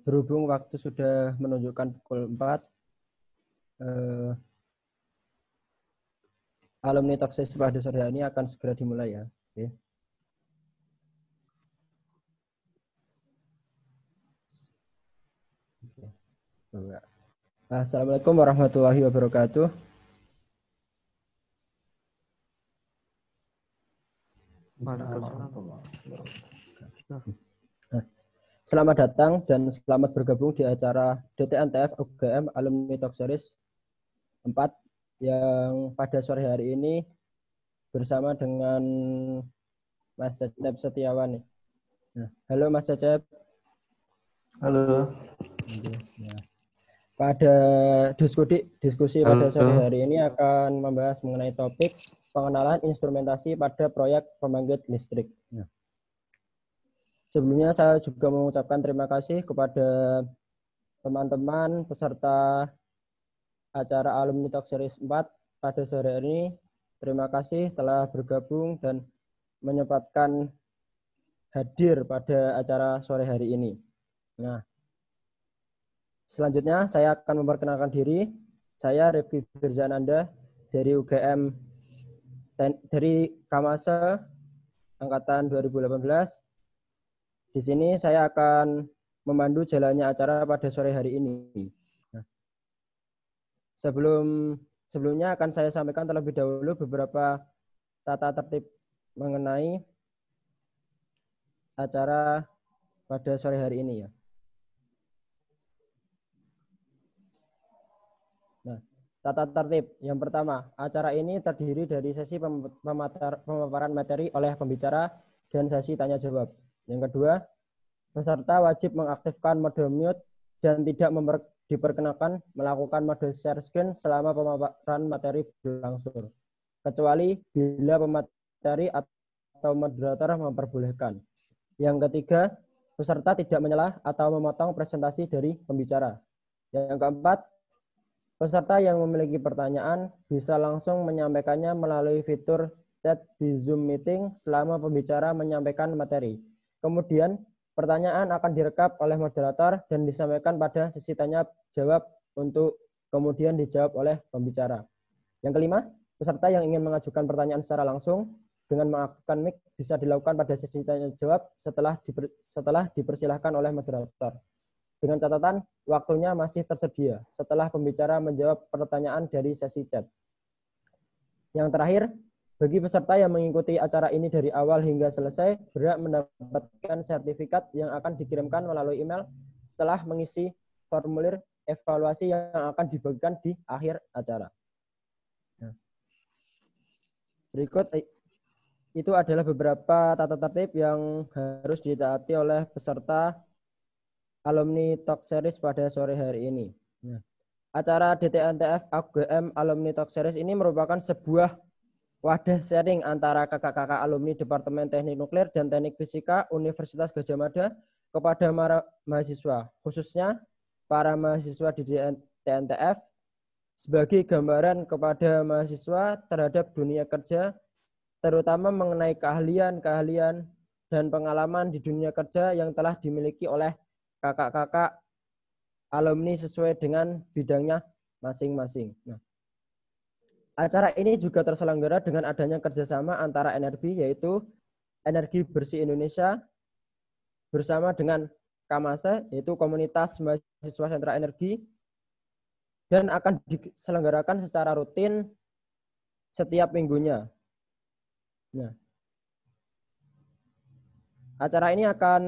Berhubung waktu sudah menunjukkan pukul 4, alumni talk session pada sore hari ini akan segera dimulai ya. Oke. Assalamualaikum warahmatullahi wabarakatuh. Selamat datang dan selamat bergabung di acara DTNTF UGM Alumni Talk Series 4 yang pada sore hari ini bersama dengan Mas Cecep Setiawan. Nah, halo Mas Cecep. Halo. Pada diskusi pada sore hari ini akan membahas mengenai topik pengenalan instrumentasi pada proyek pembangkit listrik. Nah, sebelumnya saya juga mengucapkan terima kasih kepada teman-teman peserta acara Alumni Talk Series 4 pada sore hari ini. Terima kasih telah bergabung dan menyempatkan hadir pada acara sore hari ini. Nah, selanjutnya saya akan memperkenalkan diri. Saya Rifki Firjananda dari UGM dari Kamase angkatan 2018. Di sini saya akan memandu jalannya acara pada sore hari ini. Nah, sebelumnya akan saya sampaikan terlebih dahulu beberapa tata tertib mengenai acara pada sore hari ini ya. Nah, tata tertib yang pertama, acara ini terdiri dari sesi pemaparan materi oleh pembicara dan sesi tanya jawab. Yang kedua, peserta wajib mengaktifkan mode mute dan tidak diperkenakan melakukan mode share screen selama pemaparan materi berlangsung, kecuali bila pemateri atau moderator memperbolehkan. Yang ketiga, peserta tidak menyelah atau memotong presentasi dari pembicara. Yang keempat, peserta yang memiliki pertanyaan bisa langsung menyampaikannya melalui fitur chat di Zoom meeting selama pembicara menyampaikan materi. Kemudian, pertanyaan akan direkam oleh moderator dan disampaikan pada sesi tanya jawab untuk kemudian dijawab oleh pembicara. Yang kelima, peserta yang ingin mengajukan pertanyaan secara langsung dengan mengaktifkan mic bisa dilakukan pada sesi tanya jawab setelah dipersilahkan oleh moderator. Dengan catatan, waktunya masih tersedia setelah pembicara menjawab pertanyaan dari sesi chat. Yang terakhir, bagi peserta yang mengikuti acara ini dari awal hingga selesai, berhak mendapatkan sertifikat yang akan dikirimkan melalui email setelah mengisi formulir evaluasi yang akan dibagikan di akhir acara. Berikut itu adalah beberapa tata tertib yang harus ditaati oleh peserta Alumni Talk Series pada sore hari ini. Acara DTNTF UGM Alumni Talk Series ini merupakan sebuah wadah sharing antara kakak-kakak alumni Departemen Teknik Nuklir dan Teknik Fisika Universitas Gadjah Mada kepada mahasiswa, khususnya para mahasiswa di DTNTF, sebagai gambaran kepada mahasiswa terhadap dunia kerja, terutama mengenai keahlian dan pengalaman di dunia kerja yang telah dimiliki oleh kakak-kakak alumni sesuai dengan bidangnya masing-masing. Nah, acara ini juga terselenggara dengan adanya kerjasama antara NRB, yaitu Energi Bersih Indonesia, bersama dengan Kamase, yaitu Komunitas Mahasiswa Sentra Energi, dan akan diselenggarakan secara rutin setiap minggunya. Nah, acara ini akan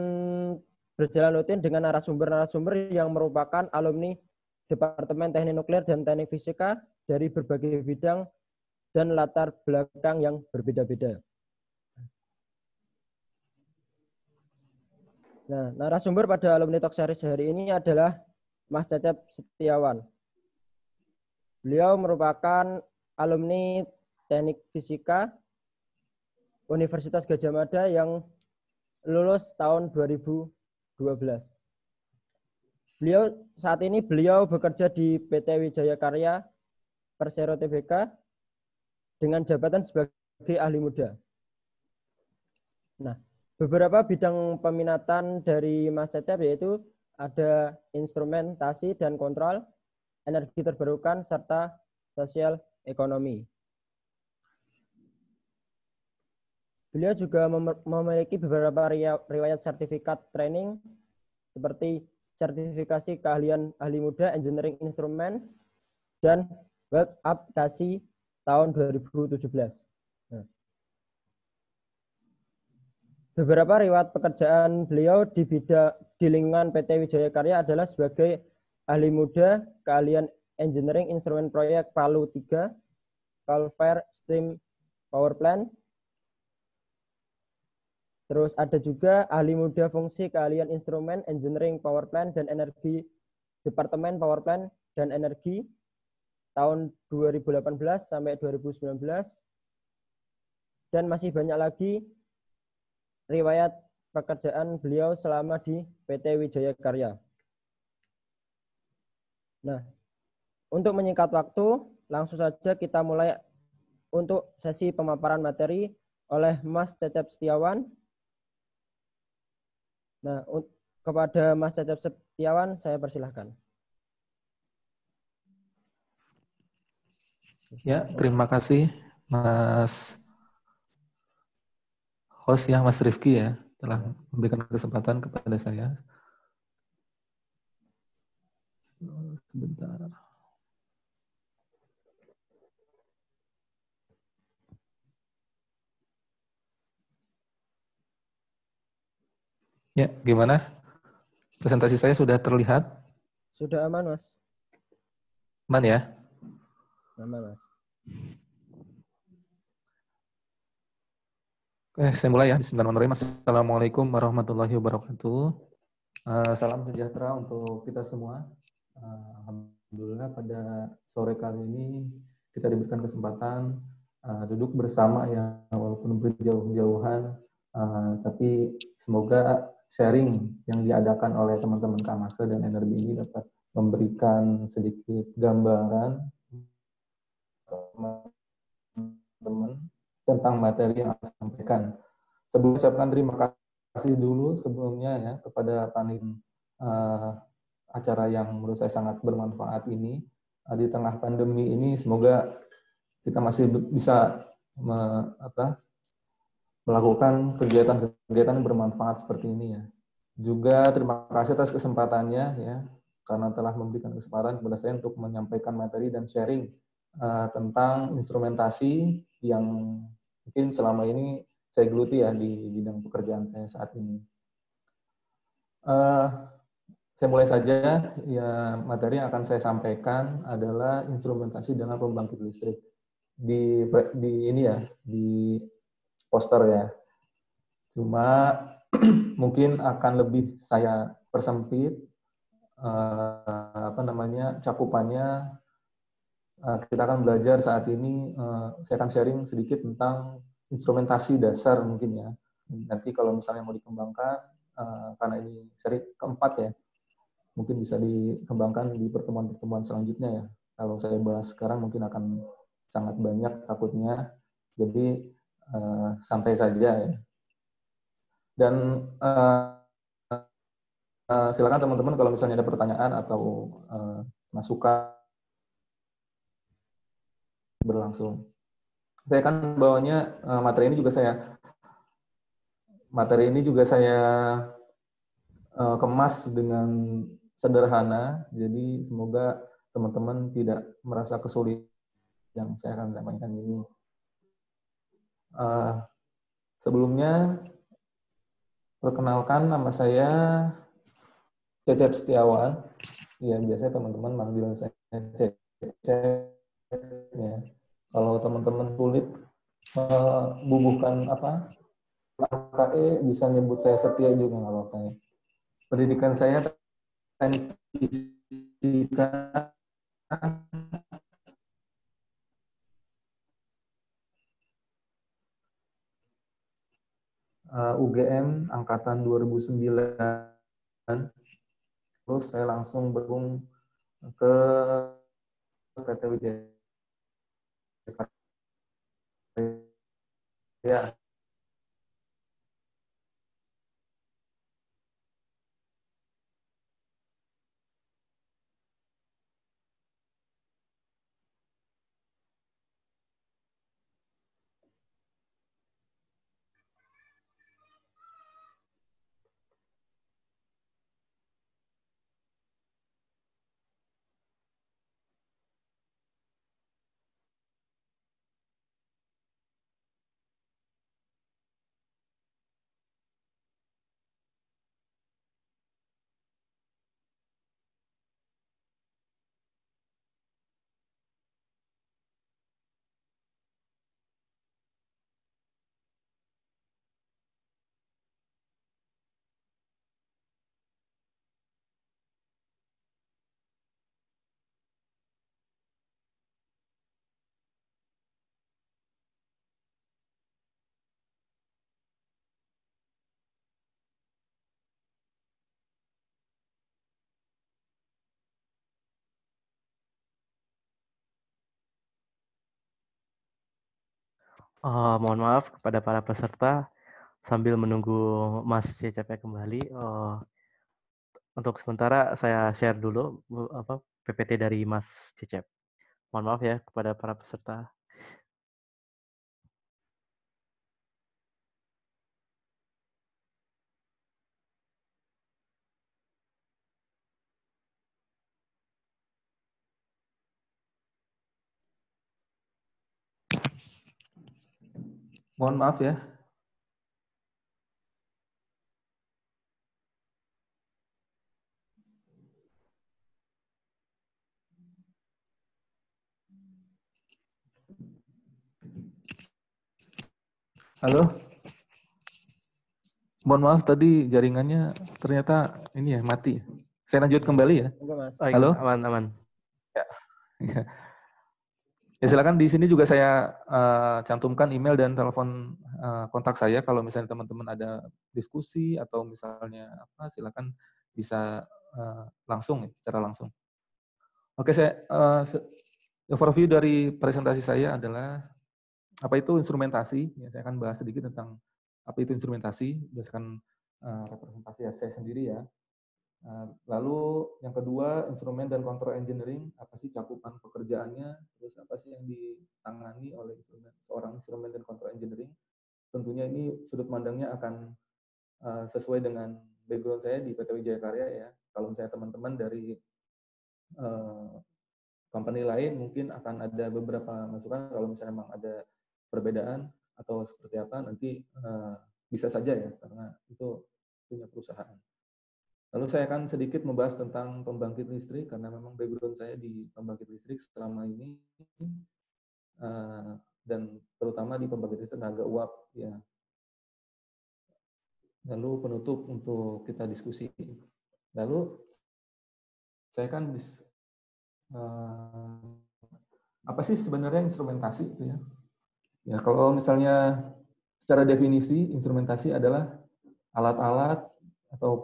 berjalan rutin dengan narasumber-narasumber yang merupakan alumni Departemen Teknik Nuklir dan Teknik Fisika dari berbagai bidang dan latar belakang yang berbeda-beda. Nah, narasumber pada Alumni Talk Series hari ini adalah Mas Cecep Setiawan. Beliau merupakan alumni Teknik Fisika Universitas Gadjah Mada yang lulus tahun 2012. Saat ini beliau bekerja di PT Wijaya Karya Persero Tbk dengan jabatan sebagai ahli muda. Nah, Beberapa bidang peminatan dari Mas Cecep yaitu ada instrumentasi dan kontrol, energi terbarukan, serta sosial ekonomi. Beliau juga memiliki beberapa riwayat sertifikat training seperti sertifikasi keahlian ahli muda engineering instrumen dan World Up Kasi tahun 2017. Nah, beberapa riwayat pekerjaan beliau di lingkungan PT Wijaya Karya adalah sebagai ahli muda keahlian engineering instrumen proyek Palu 3, Calvaire Steam Power Plant. Terus ada juga ahli muda fungsi keahlian instrumen engineering power plant dan energi Departemen Power Plant dan Energi tahun 2018 sampai 2019. Dan masih banyak lagi riwayat pekerjaan beliau selama di PT Wijaya Karya. Nah, untuk menyingkat waktu, langsung saja kita mulai untuk sesi pemaparan materi oleh Mas Cecep Setiawan. Nah, kepada Mas Cecep Setiawan, saya persilahkan. Ya, terima kasih Mas host ya, Mas Rifki ya, telah memberikan kesempatan kepada saya. Sebentar. Ya, gimana? Presentasi saya sudah terlihat? Sudah aman, Mas? Aman ya? Aman, Mas. Oke, saya mulai ya. Bismillahirrahmanirrahim. Assalamualaikum warahmatullahi wabarakatuh. Salam sejahtera untuk kita semua. Alhamdulillah pada sore kali ini kita diberikan kesempatan duduk bersama ya, walaupun berjauh-jauhan, tapi semoga sharing yang diadakan oleh teman-teman Kamase dan NRB ini dapat memberikan sedikit gambaran teman-teman tentang materi yang akan saya sampaikan. Sebelum ucapkan terima kasih dulu sebelumnya ya kepada panitia acara yang menurut saya sangat bermanfaat ini di tengah pandemi ini, semoga kita masih bisa melakukan kegiatan-kegiatan yang bermanfaat seperti ini ya. Juga terima kasih atas kesempatannya ya, karena telah memberikan kesempatan kepada saya untuk menyampaikan materi dan sharing tentang instrumentasi yang mungkin selama ini saya geluti ya di bidang pekerjaan saya saat ini. Saya mulai saja ya, materi yang akan saya sampaikan adalah instrumentasi dalam pembangkit listrik di ini ya, di poster ya. Cuma mungkin akan lebih saya persempit cakupannya. Kita akan belajar saat ini, saya akan sharing sedikit tentang instrumentasi dasar mungkin ya. Nanti kalau misalnya mau dikembangkan, karena ini seri keempat ya, mungkin bisa dikembangkan di pertemuan-pertemuan selanjutnya ya. Kalau saya bahas sekarang mungkin akan sangat banyak takutnya, jadi santai saja ya. Dan silakan teman-teman kalau misalnya ada pertanyaan atau masukan berlangsung. Saya akan bawanya materi ini juga saya kemas dengan sederhana, jadi semoga teman-teman tidak merasa kesulitan yang saya akan sampaikan ini. Sebelumnya, perkenalkan nama saya Cecep Setiawan. Ya, biasanya teman-teman manggil saya Cecep. Ya. Kalau teman-teman sulit bubuhkan KE, bisa nyebut saya Setia juga nggak apa-apa ya. Pendidikan saya teknik fisika UGM angkatan 2009. Terus saya langsung bergabung ke PT Wijaya Karya Mohon maaf kepada para peserta, sambil menunggu Mas Cecep kembali. Untuk sementara saya share dulu PPT dari Mas Cecep. Mohon maaf ya kepada para peserta. Mohon maaf ya. Halo. Mohon maaf tadi jaringannya ternyata ini ya mati. Saya lanjut kembali ya. Halo. Aman. Ya. Ya silakan di sini juga saya cantumkan email dan telepon kontak saya kalau misalnya teman-teman ada diskusi atau misalnya apa silakan bisa langsung ya, secara langsung. Oke, saya overview dari presentasi saya adalah apa itu instrumentasi. Ya, saya akan bahas sedikit tentang apa itu instrumentasi berdasarkan representasi saya sendiri ya. Lalu yang kedua, instrumen dan kontrol engineering, apa sih cakupan pekerjaannya, terus apa sih yang ditangani oleh seorang instrumen dan kontrol engineering. Tentunya ini sudut pandangnya akan sesuai dengan background saya di PT Wijaya Karya ya. Kalau misalnya teman-teman dari company lain mungkin akan ada beberapa masukan kalau misalnya memang ada perbedaan atau seperti apa, nanti bisa saja ya, karena itu punya perusahaan. Lalu saya akan sedikit membahas tentang pembangkit listrik, karena memang background saya di pembangkit listrik selama ini, dan terutama di pembangkit listrik tenaga uap. Ya. Lalu penutup untuk kita diskusi. Lalu saya akan apa sih sebenarnya instrumentasi itu ya? Ya kalau misalnya secara definisi instrumentasi adalah alat-alat atau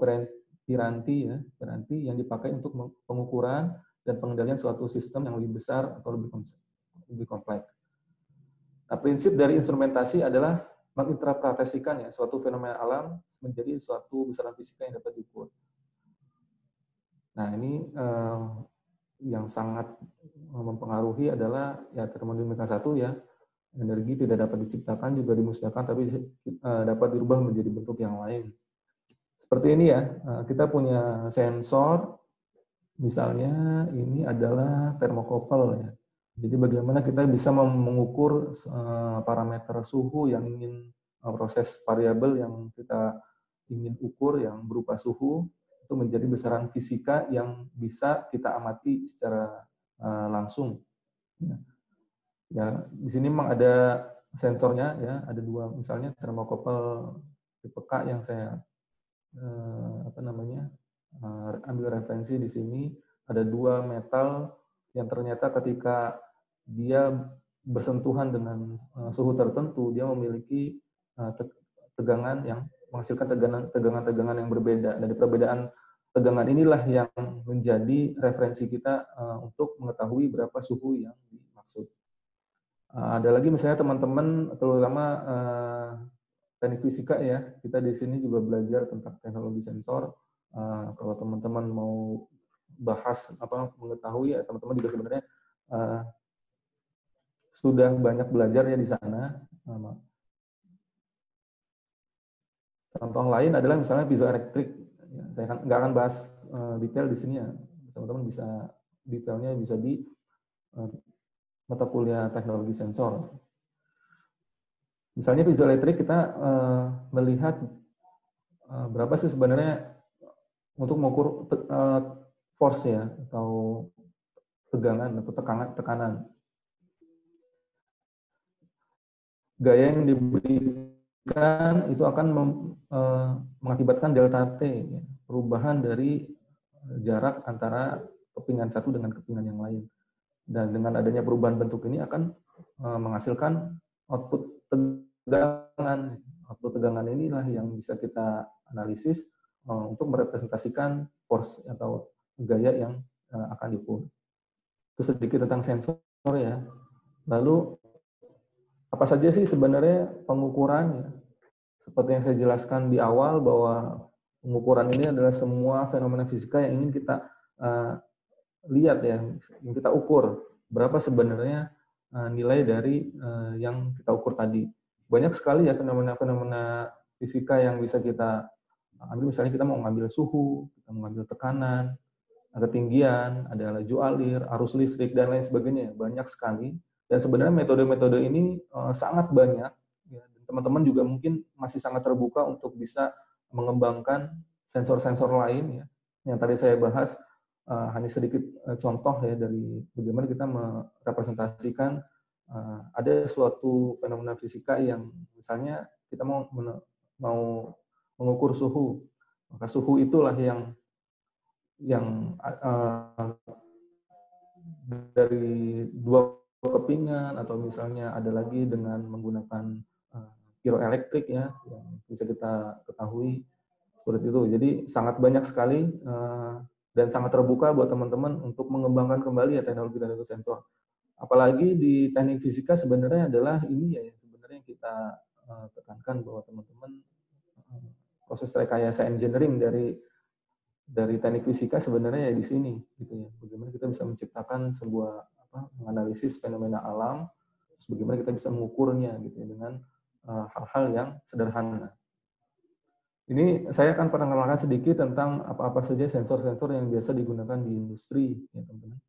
piranti yang dipakai untuk pengukuran dan pengendalian suatu sistem yang lebih besar atau lebih kompleks. Nah, prinsip dari instrumentasi adalah menginterpretasikan ya suatu fenomena alam menjadi suatu besaran fisika yang dapat diukur. Nah, ini yang sangat mempengaruhi adalah ya termodinamika 1 ya. Energi tidak dapat diciptakan juga dimusnahkan, tapi dapat dirubah menjadi bentuk yang lain. Seperti ini ya, kita punya sensor, misalnya ini adalah termokopel ya. Jadi bagaimana kita bisa mengukur parameter suhu yang ingin proses variabel yang kita ingin ukur yang berupa suhu itu menjadi besaran fisika yang bisa kita amati secara langsung. Ya, di sini memang ada sensornya ya, ada dua misalnya termokopel tipe K yang saya ambil referensi di sini. Ada dua metal yang ternyata ketika dia bersentuhan dengan suhu tertentu dia memiliki tegangan yang menghasilkan tegangan-tegangan yang berbeda. Dari perbedaan tegangan inilah yang menjadi referensi kita untuk mengetahui berapa suhu yang dimaksud. Ada lagi misalnya teman-teman terutama teknik fisika ya, kita di sini juga belajar tentang teknologi sensor. Kalau teman-teman mau bahas mengetahui ya, teman-teman juga sebenarnya sudah banyak belajar ya di sana. Contoh lain adalah misalnya piezoelektrik. Ya, saya nggak akan bahas detail di sini ya. Teman-teman bisa detailnya bisa di mata kuliah teknologi sensor. Misalnya piezoelektrik kita melihat berapa sih sebenarnya untuk mengukur force ya atau tegangan atau tekanan. Gaya yang diberikan itu akan mengakibatkan delta T, ya, perubahan dari jarak antara kepingan satu dengan kepingan yang lain. Dan dengan adanya perubahan bentuk ini akan menghasilkan output tegangan. Output tegangan inilah yang bisa kita analisis untuk merepresentasikan force atau gaya yang akan diukur. Itu sedikit tentang sensor ya. Lalu apa saja sih sebenarnya pengukurannya? Seperti yang saya jelaskan di awal bahwa pengukuran ini adalah semua fenomena fisika yang ingin kita lihat ya, yang kita ukur. Berapa sebenarnya nilai dari yang kita ukur tadi. Banyak sekali ya fenomena-fenomena fisika yang bisa kita ambil, misalnya kita mau ngambil suhu, kita mau ngambil tekanan, ketinggian, ada laju alir, arus listrik, dan lain sebagainya. Banyak sekali. Dan sebenarnya metode-metode ini sangat banyak. Ya. Teman-teman juga mungkin masih sangat terbuka untuk bisa mengembangkan sensor-sensor lain. Ya. Yang tadi saya bahas, hanya sedikit contoh ya dari bagaimana kita merepresentasikan ada suatu fenomena fisika yang misalnya kita mau mengukur suhu. Maka suhu itulah yang dari dua kepingan, atau misalnya ada lagi dengan menggunakan piroelektrik ya, yang bisa kita ketahui seperti itu. Jadi sangat banyak sekali dan sangat terbuka buat teman-teman untuk mengembangkan kembali ya teknologi sensor. Apalagi di teknik fisika sebenarnya adalah ini ya sebenarnya yang kita tekankan bahwa teman-teman proses rekayasa engineering dari teknik fisika sebenarnya ya di sini gitu ya. Bagaimana kita bisa menciptakan sebuah menganalisis fenomena alam, terus bagaimana kita bisa mengukurnya gitu ya dengan hal-hal yang sederhana. Ini saya akan perkenalkan sedikit tentang apa-apa saja sensor-sensor yang biasa digunakan di industri ya teman-teman.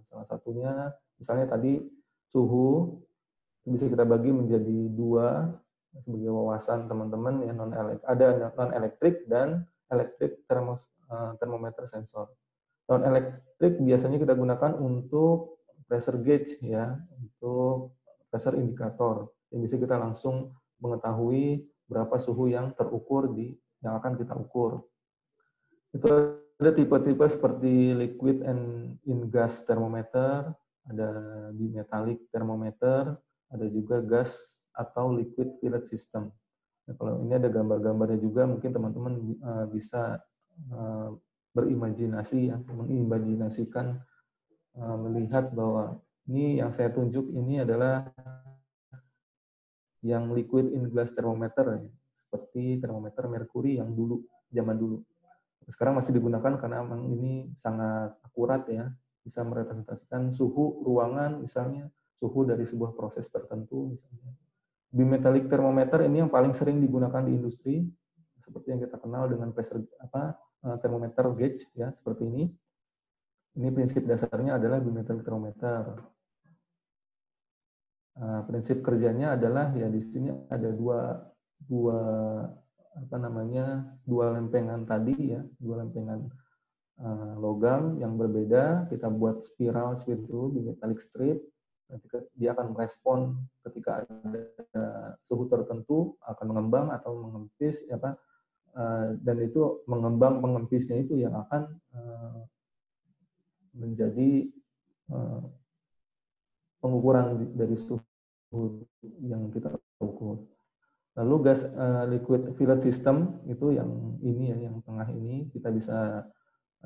Salah satunya misalnya tadi suhu bisa kita bagi menjadi dua sebagai wawasan teman-teman ya, ada non elektrik dan elektrik termometer sensor. Non elektrik biasanya kita gunakan untuk pressure gauge ya, untuk pressure indikator yang bisa kita langsung mengetahui berapa suhu yang terukur yang akan kita ukur. Itu ada tipe-tipe seperti liquid and in gas thermometer, ada bimetallic thermometer, ada juga gas atau liquid fillet system. Nah, kalau ini ada gambar-gambarnya juga, mungkin teman-teman bisa berimajinasi ya, mengimajinasikan melihat bahwa ini yang saya tunjuk ini adalah yang liquid in glass thermometer ya, seperti termometer merkuri yang dulu, zaman dulu. Sekarang masih digunakan karena memang ini sangat akurat ya, bisa merepresentasikan suhu ruangan misalnya, suhu dari sebuah proses tertentu misalnya. Bimetallic thermometer ini yang paling sering digunakan di industri, seperti yang kita kenal dengan pressure thermometer gauge ya, seperti ini. Ini prinsip dasarnya adalah bimetallic thermometer. Prinsip kerjanya adalah ya di sini ada dua lempengan tadi ya, dua lempengan logam yang berbeda, kita buat spiral seperti itu, bimetallic strip. Dia akan merespon ketika ada suhu tertentu, akan mengembang atau mengempis dan itu mengembang mengempisnya itu yang akan menjadi pengukuran dari suhu yang kita ukur. Lalu gas liquid fillet system itu yang ini ya, yang tengah ini kita bisa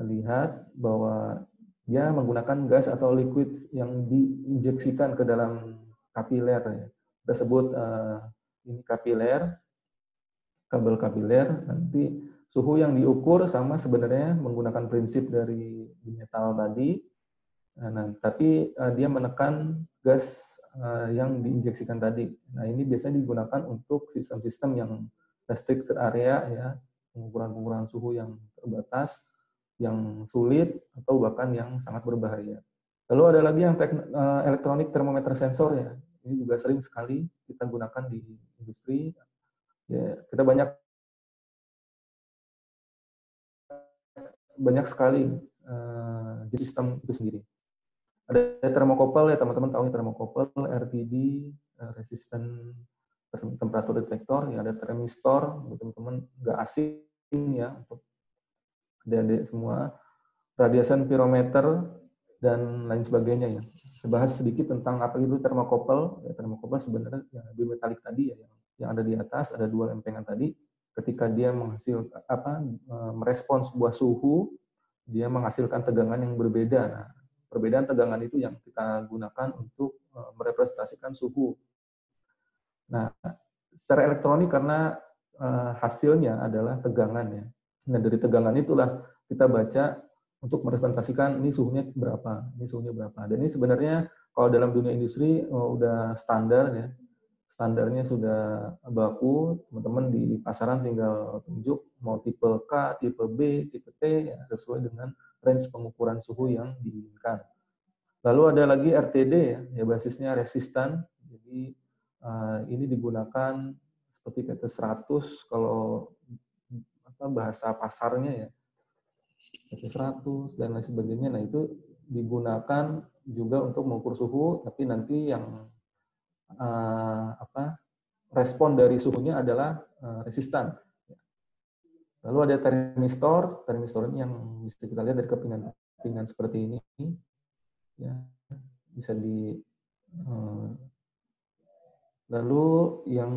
lihat bahwa dia menggunakan gas atau liquid yang diinjeksikan ke dalam kapiler ya. Kita sebut ini kapiler, kabel kapiler. Nanti suhu yang diukur sama sebenarnya menggunakan prinsip dari metal tadi. Nah, tapi dia menekan gas yang diinjeksikan tadi. Nah, ini biasanya digunakan untuk sistem-sistem yang restricted area ya, pengukuran-pengukuran suhu yang terbatas, yang sulit atau bahkan yang sangat berbahaya. Lalu ada lagi yang electronic thermometer sensor ya. Ini juga sering sekali kita gunakan di industri. Ya, kita banyak sekali jenis sistem itu sendiri. Ada thermocouple ya, teman-teman tahu thermocouple, RTD, resistant temperatur detektor, ya ada thermistor, teman-teman nggak asing ya untuk adik-adik semua, radiation pyrometer dan lain sebagainya ya. Saya bahas sedikit tentang apa itu thermocouple. Ya, thermocouple sebenarnya yang bimetallic tadi ya, yang ada di atas ada dua lempengan tadi. Ketika dia merespons sebuah suhu, dia menghasilkan tegangan yang berbeda. Nah, perbedaan tegangan itu yang kita gunakan untuk merepresentasikan suhu. Nah, secara elektronik karena hasilnya adalah tegangan ya. Nah, dari tegangan itulah kita baca untuk merepresentasikan ini suhunya berapa, ini suhunya berapa. Dan ini sebenarnya kalau dalam dunia industri udah standar ya. Standarnya sudah baku, teman-teman di pasaran tinggal tunjuk mau tipe K, tipe B, tipe T, ya, sesuai dengan range pengukuran suhu yang diinginkan. Lalu ada lagi RTD ya basisnya resistan. Jadi ini digunakan seperti PT 100 kalau bahasa pasarnya ya. PT 100 dan lain sebagainya. Nah, itu digunakan juga untuk mengukur suhu, tapi nanti yang respon dari suhunya adalah resistan. Lalu ada termistor. Termistor ini yang bisa kita lihat dari kepingan seperti ini. Ya, bisa di lalu yang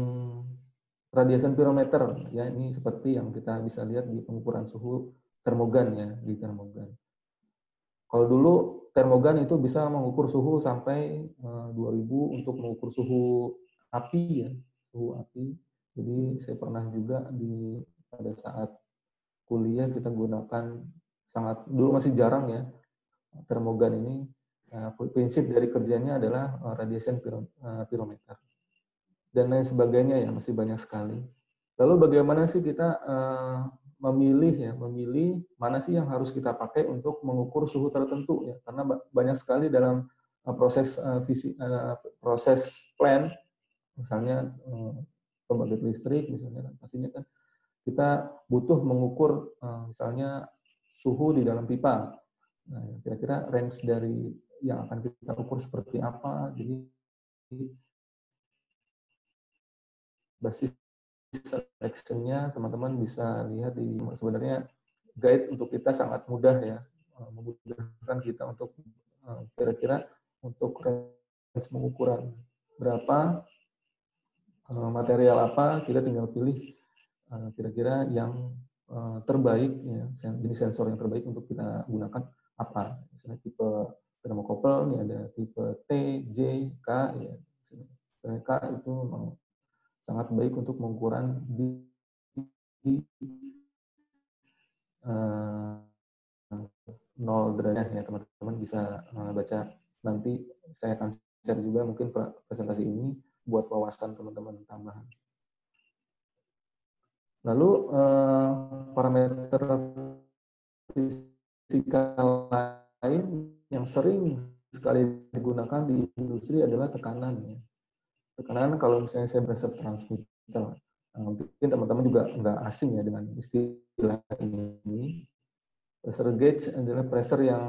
radiation pirometer ya, ini seperti yang kita bisa lihat di pengukuran suhu termogan ya, di termogan. Kalau dulu termogan itu bisa mengukur suhu sampai 2000 untuk mengukur suhu api ya, suhu api. Jadi saya pernah juga pada saat kuliah kita gunakan dulu masih jarang ya termogan ini. Prinsip dari kerjanya adalah radiation pirometer dan lain sebagainya ya, masih banyak sekali. Lalu bagaimana sih kita memilih mana sih yang harus kita pakai untuk mengukur suhu tertentu ya, karena banyak sekali dalam proses plant, misalnya pembangkit listrik misalnya, pastinya kan kita butuh mengukur misalnya suhu di dalam pipa. Nah, kira-kira range dari yang akan kita ukur seperti apa. Jadi basis selection-nya teman-teman bisa lihat di sebenarnya guide untuk kita sangat mudah ya, memudahkan kita untuk kira-kira untuk range pengukuran berapa, material apa, kita tinggal pilih kira-kira yang terbaik ya, jenis sensor yang terbaik untuk kita gunakan apa. Misalnya tipe thermocouple, ini ada tipe T, J, K ya. K itu memang sangat baik untuk pengukuran di nol derajat ya, teman-teman bisa baca nanti. Saya akan share juga mungkin presentasi ini buat wawasan teman-teman tambahan. Lalu parameter fisika lain yang sering sekali digunakan di industri adalah tekanan ya. Tekanan kalau misalnya saya pressure transmitter, mungkin teman-teman juga nggak asing ya dengan istilah ini. Pressure gauge adalah pressure yang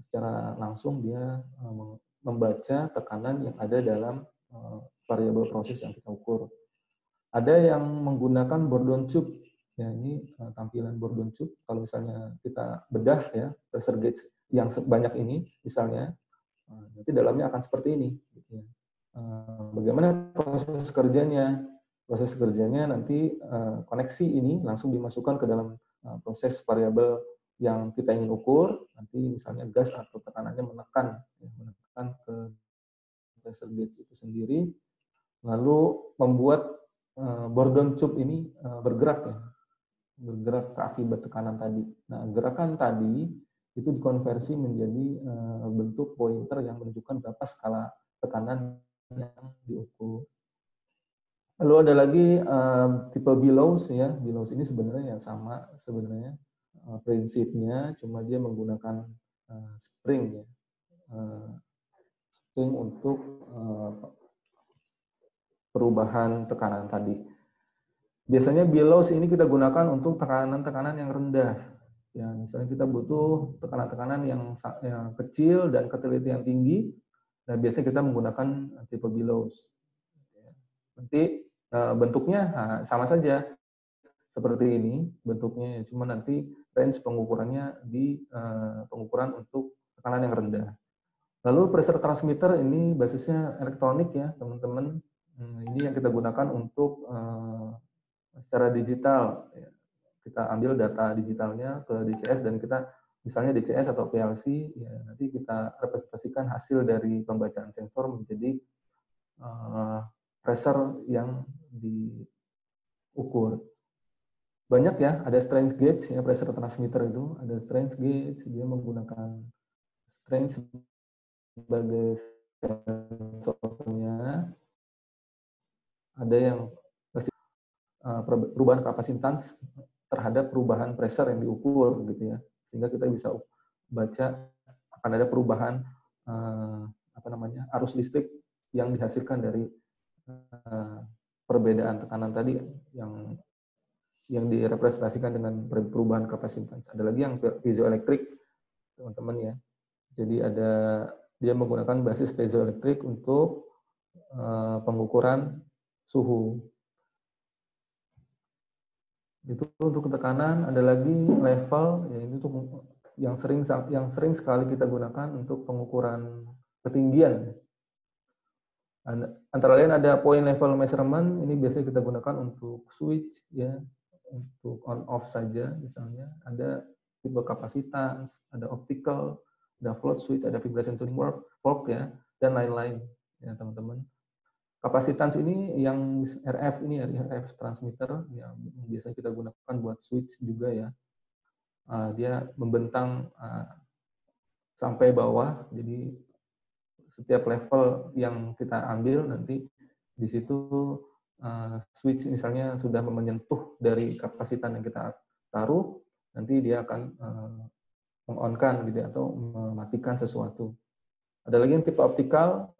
secara langsung dia membaca tekanan yang ada dalam variabel proses yang kita ukur. Ada yang menggunakan Bourdon tube. Ya, ini tampilan Bourdon tube. Kalau misalnya kita bedah ya pressure gauge yang sebanyak ini, misalnya, nanti dalamnya akan seperti ini. Bagaimana proses kerjanya? Proses kerjanya nanti koneksi ini langsung dimasukkan ke dalam proses variabel yang kita ingin ukur. Nanti misalnya gas atau tekanannya menekan ke pressure gauge itu sendiri, lalu membuat Bourdon tube ini bergerak ke akibat tekanan tadi. Nah, gerakan tadi itu dikonversi menjadi bentuk pointer yang menunjukkan berapa skala tekanan yang diukur. Lalu ada lagi tipe Bellows ya. Bellows ini sebenarnya yang sama sebenarnya prinsipnya, cuma dia menggunakan spring ya. Spring untuk perubahan tekanan tadi. Biasanya Bellows ini kita gunakan untuk tekanan-tekanan yang rendah. Ya, misalnya kita butuh tekanan-tekanan yang kecil dan ketelitian tinggi, nah biasanya kita menggunakan tipe Bellows. Nanti bentuknya sama saja seperti ini bentuknya, cuma nanti range pengukurannya di pengukuran untuk tekanan yang rendah. Lalu pressure transmitter ini basisnya elektronik ya teman-teman. Ini yang kita gunakan untuk secara digital. Kita ambil data digitalnya ke DCS dan kita misalnya DCS atau PLC, ya nanti kita representasikan hasil dari pembacaan sensor menjadi pressure yang diukur. Banyak ya, ada strain gauge ya, pressure transmitter itu, ada strain gauge, dia menggunakan strain sebagai sensornya, ada yang perubahan kapasitas terhadap perubahan pressure yang diukur gitu ya, sehingga kita bisa baca akan ada perubahan arus listrik yang dihasilkan dari perbedaan tekanan tadi yang direpresentasikan dengan perubahan kapasitas. Ada lagi yang piezoelektrik, teman-teman ya. Jadi dia menggunakan basis piezoelektrik untuk pengukuran suhu. Itu untuk tekanan. Ada lagi level, yaitu yang sering sekali kita gunakan untuk pengukuran ketinggian. Antara lain ada point level measurement, ini biasanya kita gunakan untuk switch ya, untuk on off saja misalnya. Ada tipe kapasitas, ada optical, ada float switch, ada vibration tuning fork ya, dan lain-lain ya teman-teman. Kapasitas ini yang RF transmitter yang biasanya kita gunakan buat switch juga ya. Dia membentang sampai bawah, jadi setiap level yang kita ambil nanti di situ switch misalnya sudah menyentuh dari kapasitas yang kita taruh, nanti dia akan meng-on-kan gitu atau mematikan sesuatu. Ada lagi yang tipe optikal,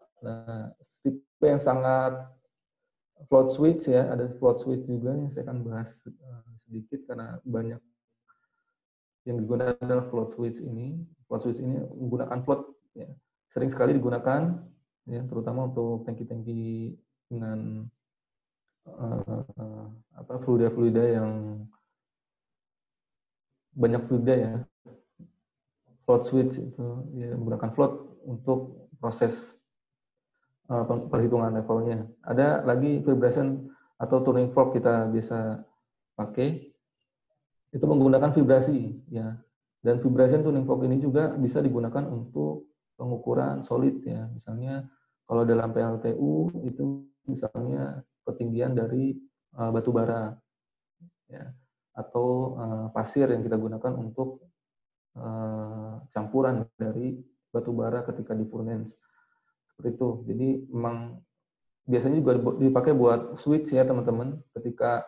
tipe yang sangat float switch ya, ada float switch juga yang saya akan bahas sedikit karena banyak yang digunakan adalah float switch ini. Float switch ini menggunakan float ya. Sering sekali digunakan ya, terutama untuk tangki-tangki dengan fluida yang banyak fluida ya. Float switch itu ya, menggunakan float untuk proses perhitungan levelnya. Ada lagi vibration atau tuning fork kita bisa pakai, itu menggunakan vibrasi ya. Dan vibration tuning fork ini juga bisa digunakan untuk pengukuran solid ya. Misalnya kalau dalam PLTU itu misalnya ketinggian dari batu bara ya, atau pasir yang kita gunakan untuk campuran dari batu bara ketika di furnace. Seperti itu. Jadi memang biasanya juga dipakai buat switch ya teman-teman. Ketika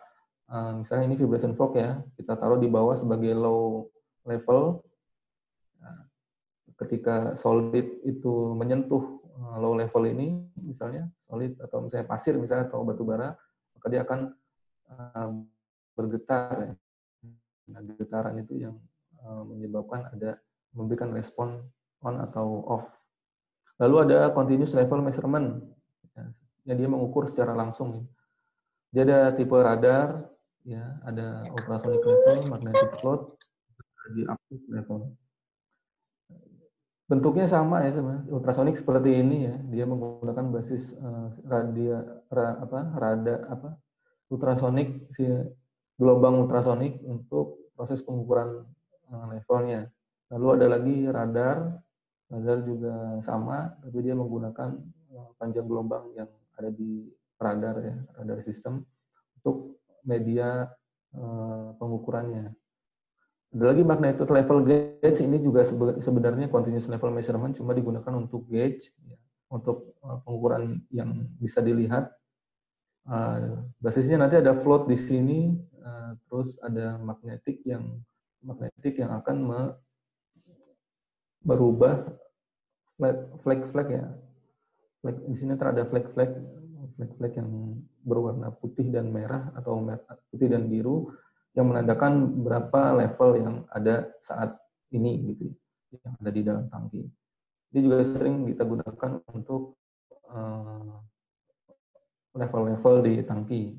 misalnya ini vibration fork ya, kita taruh di bawah sebagai low level. Ketika solid itu menyentuh low level ini, misalnya solid atau misalnya pasir misalnya atau batu bara, maka dia akan bergetar. Nah, getaran itu yang menyebabkan memberikan respon on atau off. Lalu ada continuous level measurement, ya, dia mengukur secara langsung. Dia ada tipe radar, ya, ada ultrasonic level, magnetic float, radioactive level. Bentuknya sama ya sebenarnya. Ultrasonik seperti ini ya, dia menggunakan basis ultrasonik, gelombang ultrasonik untuk proses pengukuran levelnya. Lalu ada lagi radar juga sama, tapi dia menggunakan panjang gelombang yang ada di radar ya, radar sistem untuk media pengukurannya. Ada lagi magnetic level gauge, ini juga sebenarnya continuous level measurement, cuma digunakan untuk gauge, ya, untuk pengukuran yang bisa dilihat. Basisnya nanti ada float di sini, terus ada magnetik yang akan berubah flag ya. Di sini terada flag yang berwarna putih dan merah atau putih dan biru, yang menandakan berapa level yang ada saat ini gitu, yang ada di dalam tangki. Ini juga sering kita gunakan untuk level-level di tangki.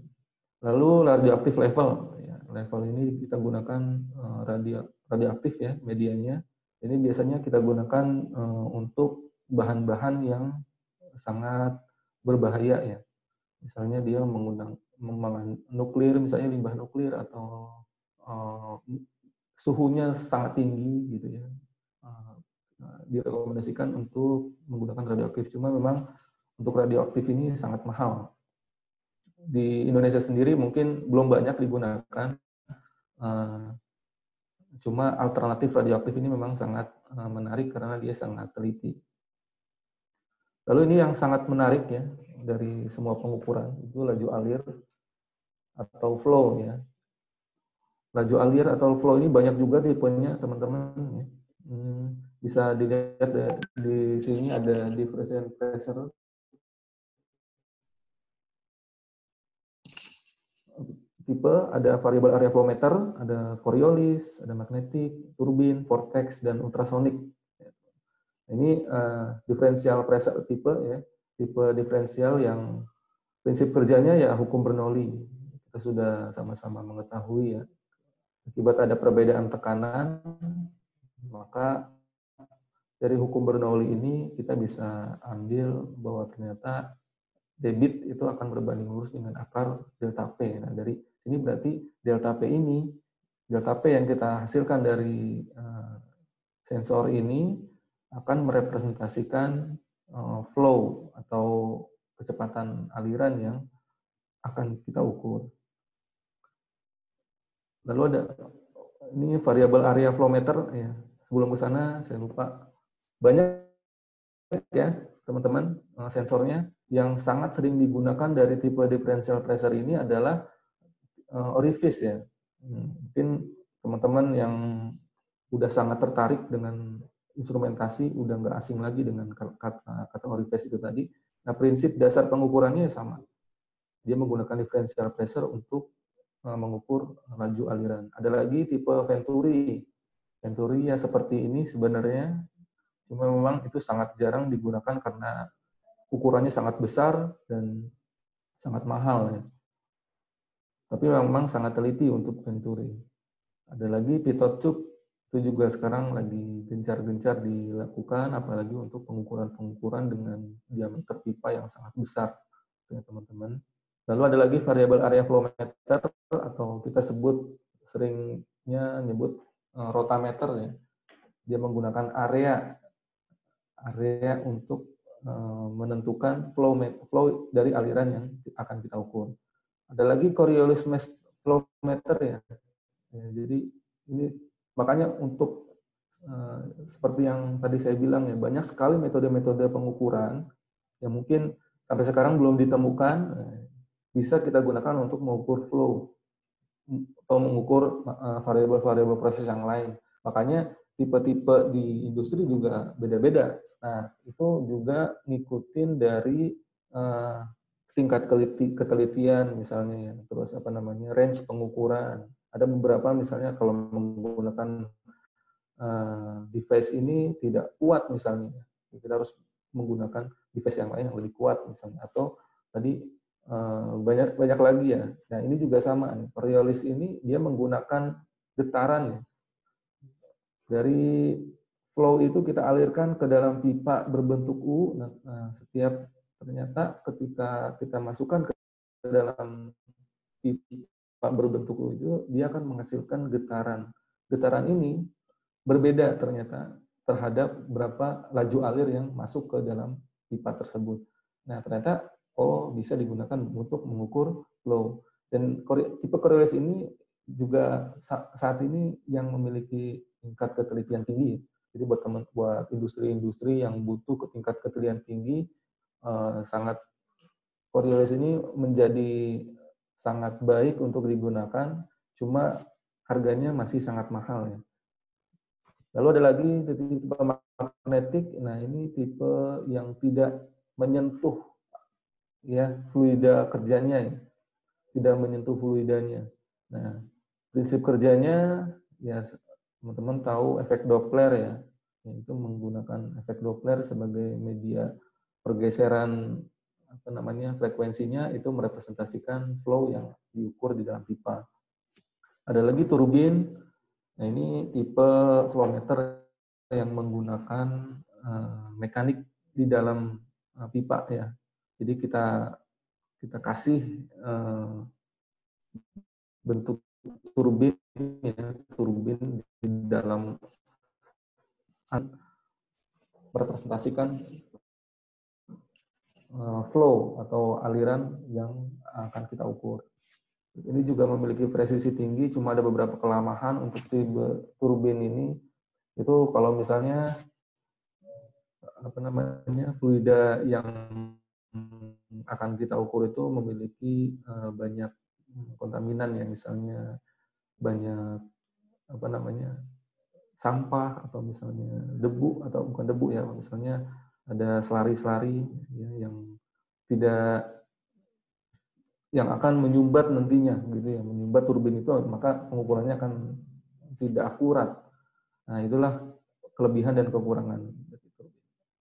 Lalu radioaktif level, ya, level ini kita gunakan radioaktif ya medianya. Ini biasanya kita gunakan untuk bahan-bahan yang sangat berbahaya ya. Misalnya dia menggunakan nuklir, misalnya limbah nuklir atau suhunya sangat tinggi gitu ya, direkomendasikan untuk menggunakan radioaktif. Cuma memang untuk radioaktif ini sangat mahal. Di Indonesia sendiri mungkin belum banyak digunakan, cuma alternatif radioaktif ini memang sangat menarik karena dia sangat teliti. Lalu ini yang sangat menarik ya dari semua pengukuran itu laju alir atau flow ya. Laju alir atau flow ini banyak juga tipenya teman-teman. Ya. Bisa dilihat di sini ada diffusion pressure, tipe, ada variable area flow meter, ada Coriolis, ada magnetic, turbin, vortex, dan ultrasonic. Ini diferensial pressure tipe ya, tipe diferensial yang prinsip kerjanya ya hukum Bernoulli. Kita sudah sama-sama mengetahui ya. Akibat ada perbedaan tekanan, maka dari hukum Bernoulli ini kita bisa ambil bahwa ternyata debit itu akan berbanding lurus dengan akar delta P. Nah, dari sini berarti delta P ini, delta P yang kita hasilkan dari sensor ini akan merepresentasikan flow atau kecepatan aliran yang akan kita ukur. Lalu ada ini variabel area flow meter ya. Sebelum ke sana saya lupa, banyak ya teman-teman sensornya yang sangat sering digunakan dari tipe differential pressure ini adalah orifice ya. Mungkin teman-teman yang udah sangat tertarik dengan instrumentasi, udah nggak asing lagi dengan kata orifice itu tadi. Nah, prinsip dasar pengukurannya sama. Dia menggunakan differential pressure untuk mengukur laju aliran. Ada lagi tipe Venturi. Venturi ya seperti ini sebenarnya, cuma memang itu sangat jarang digunakan karena ukurannya sangat besar dan sangat mahal ya. Tapi memang sangat teliti untuk Venturi. Ada lagi pitot tube, itu juga sekarang lagi gencar-gencar dilakukan, apalagi untuk pengukuran-pengukuran dengan diameter pipa yang sangat besar, ya teman-teman. Lalu ada lagi variabel area flow meter atau kita sebut seringnya nyebut rotameter ya. Dia menggunakan area untuk menentukan flow dari aliran yang akan kita ukur. Ada lagi Coriolis flow meter ya. Jadi ini makanya untuk seperti yang tadi saya bilang ya, banyak sekali metode-metode pengukuran yang mungkin sampai sekarang belum ditemukan, bisa kita gunakan untuk mengukur flow atau mengukur variabel-variabel proses yang lain. Makanya tipe-tipe di industri juga beda-beda. Nah, itu juga ngikutin dari tingkat ketelitian misalnya, terus range pengukuran. Ada beberapa misalnya kalau menggunakan device ini tidak kuat misalnya, kita harus menggunakan device yang lain yang lebih kuat misalnya, atau tadi banyak lagi ya. Nah, ini juga sama nih. Coriolis ini dia menggunakan getaran ya. Dari flow itu kita alirkan ke dalam pipa berbentuk U. Nah, setiap ternyata ketika kita masukkan ke dalam pipa berbentuk U itu, dia akan menghasilkan getaran. Getaran ini berbeda ternyata terhadap berapa laju alir yang masuk ke dalam pipa tersebut. Nah, ternyata bisa digunakan untuk mengukur flow. Dan tipe Coriolis ini juga saat ini yang memiliki tingkat ketelitian tinggi. Jadi buat industri-industri yang butuh tingkat ketelitian tinggi, sangat Coriolis ini menjadi sangat baik untuk digunakan, cuma harganya masih sangat mahal ya. Lalu ada lagi tipe magnetik. Nah, ini tipe yang tidak menyentuh ya fluida kerjanya ya. Tidak menyentuh fluidanya. Nah, prinsip kerjanya ya teman-teman tahu efek Doppler ya. Yaitu menggunakan efek Doppler sebagai media pergeseran frekuensinya itu merepresentasikan flow yang diukur di dalam pipa. Ada lagi turbin. Nah, ini tipe flow meter yang menggunakan mekanik di dalam pipa ya. Jadi kita kasih bentuk turbin, ya, turbin di dalam merepresentasikan flow atau aliran yang akan kita ukur. Ini juga memiliki presisi tinggi, cuma ada beberapa kelemahan untuk tipe turbin ini. Itu kalau misalnya fluida yang akan kita ukur itu memiliki banyak kontaminan, ya, misalnya banyak sampah atau misalnya debu, atau bukan debu ya, misalnya ada selari-selari ya, yang akan menyumbat nantinya gitu ya, menyumbat turbin itu, maka pengukurannya akan tidak akurat. Nah, itulah kelebihan dan kekurangan.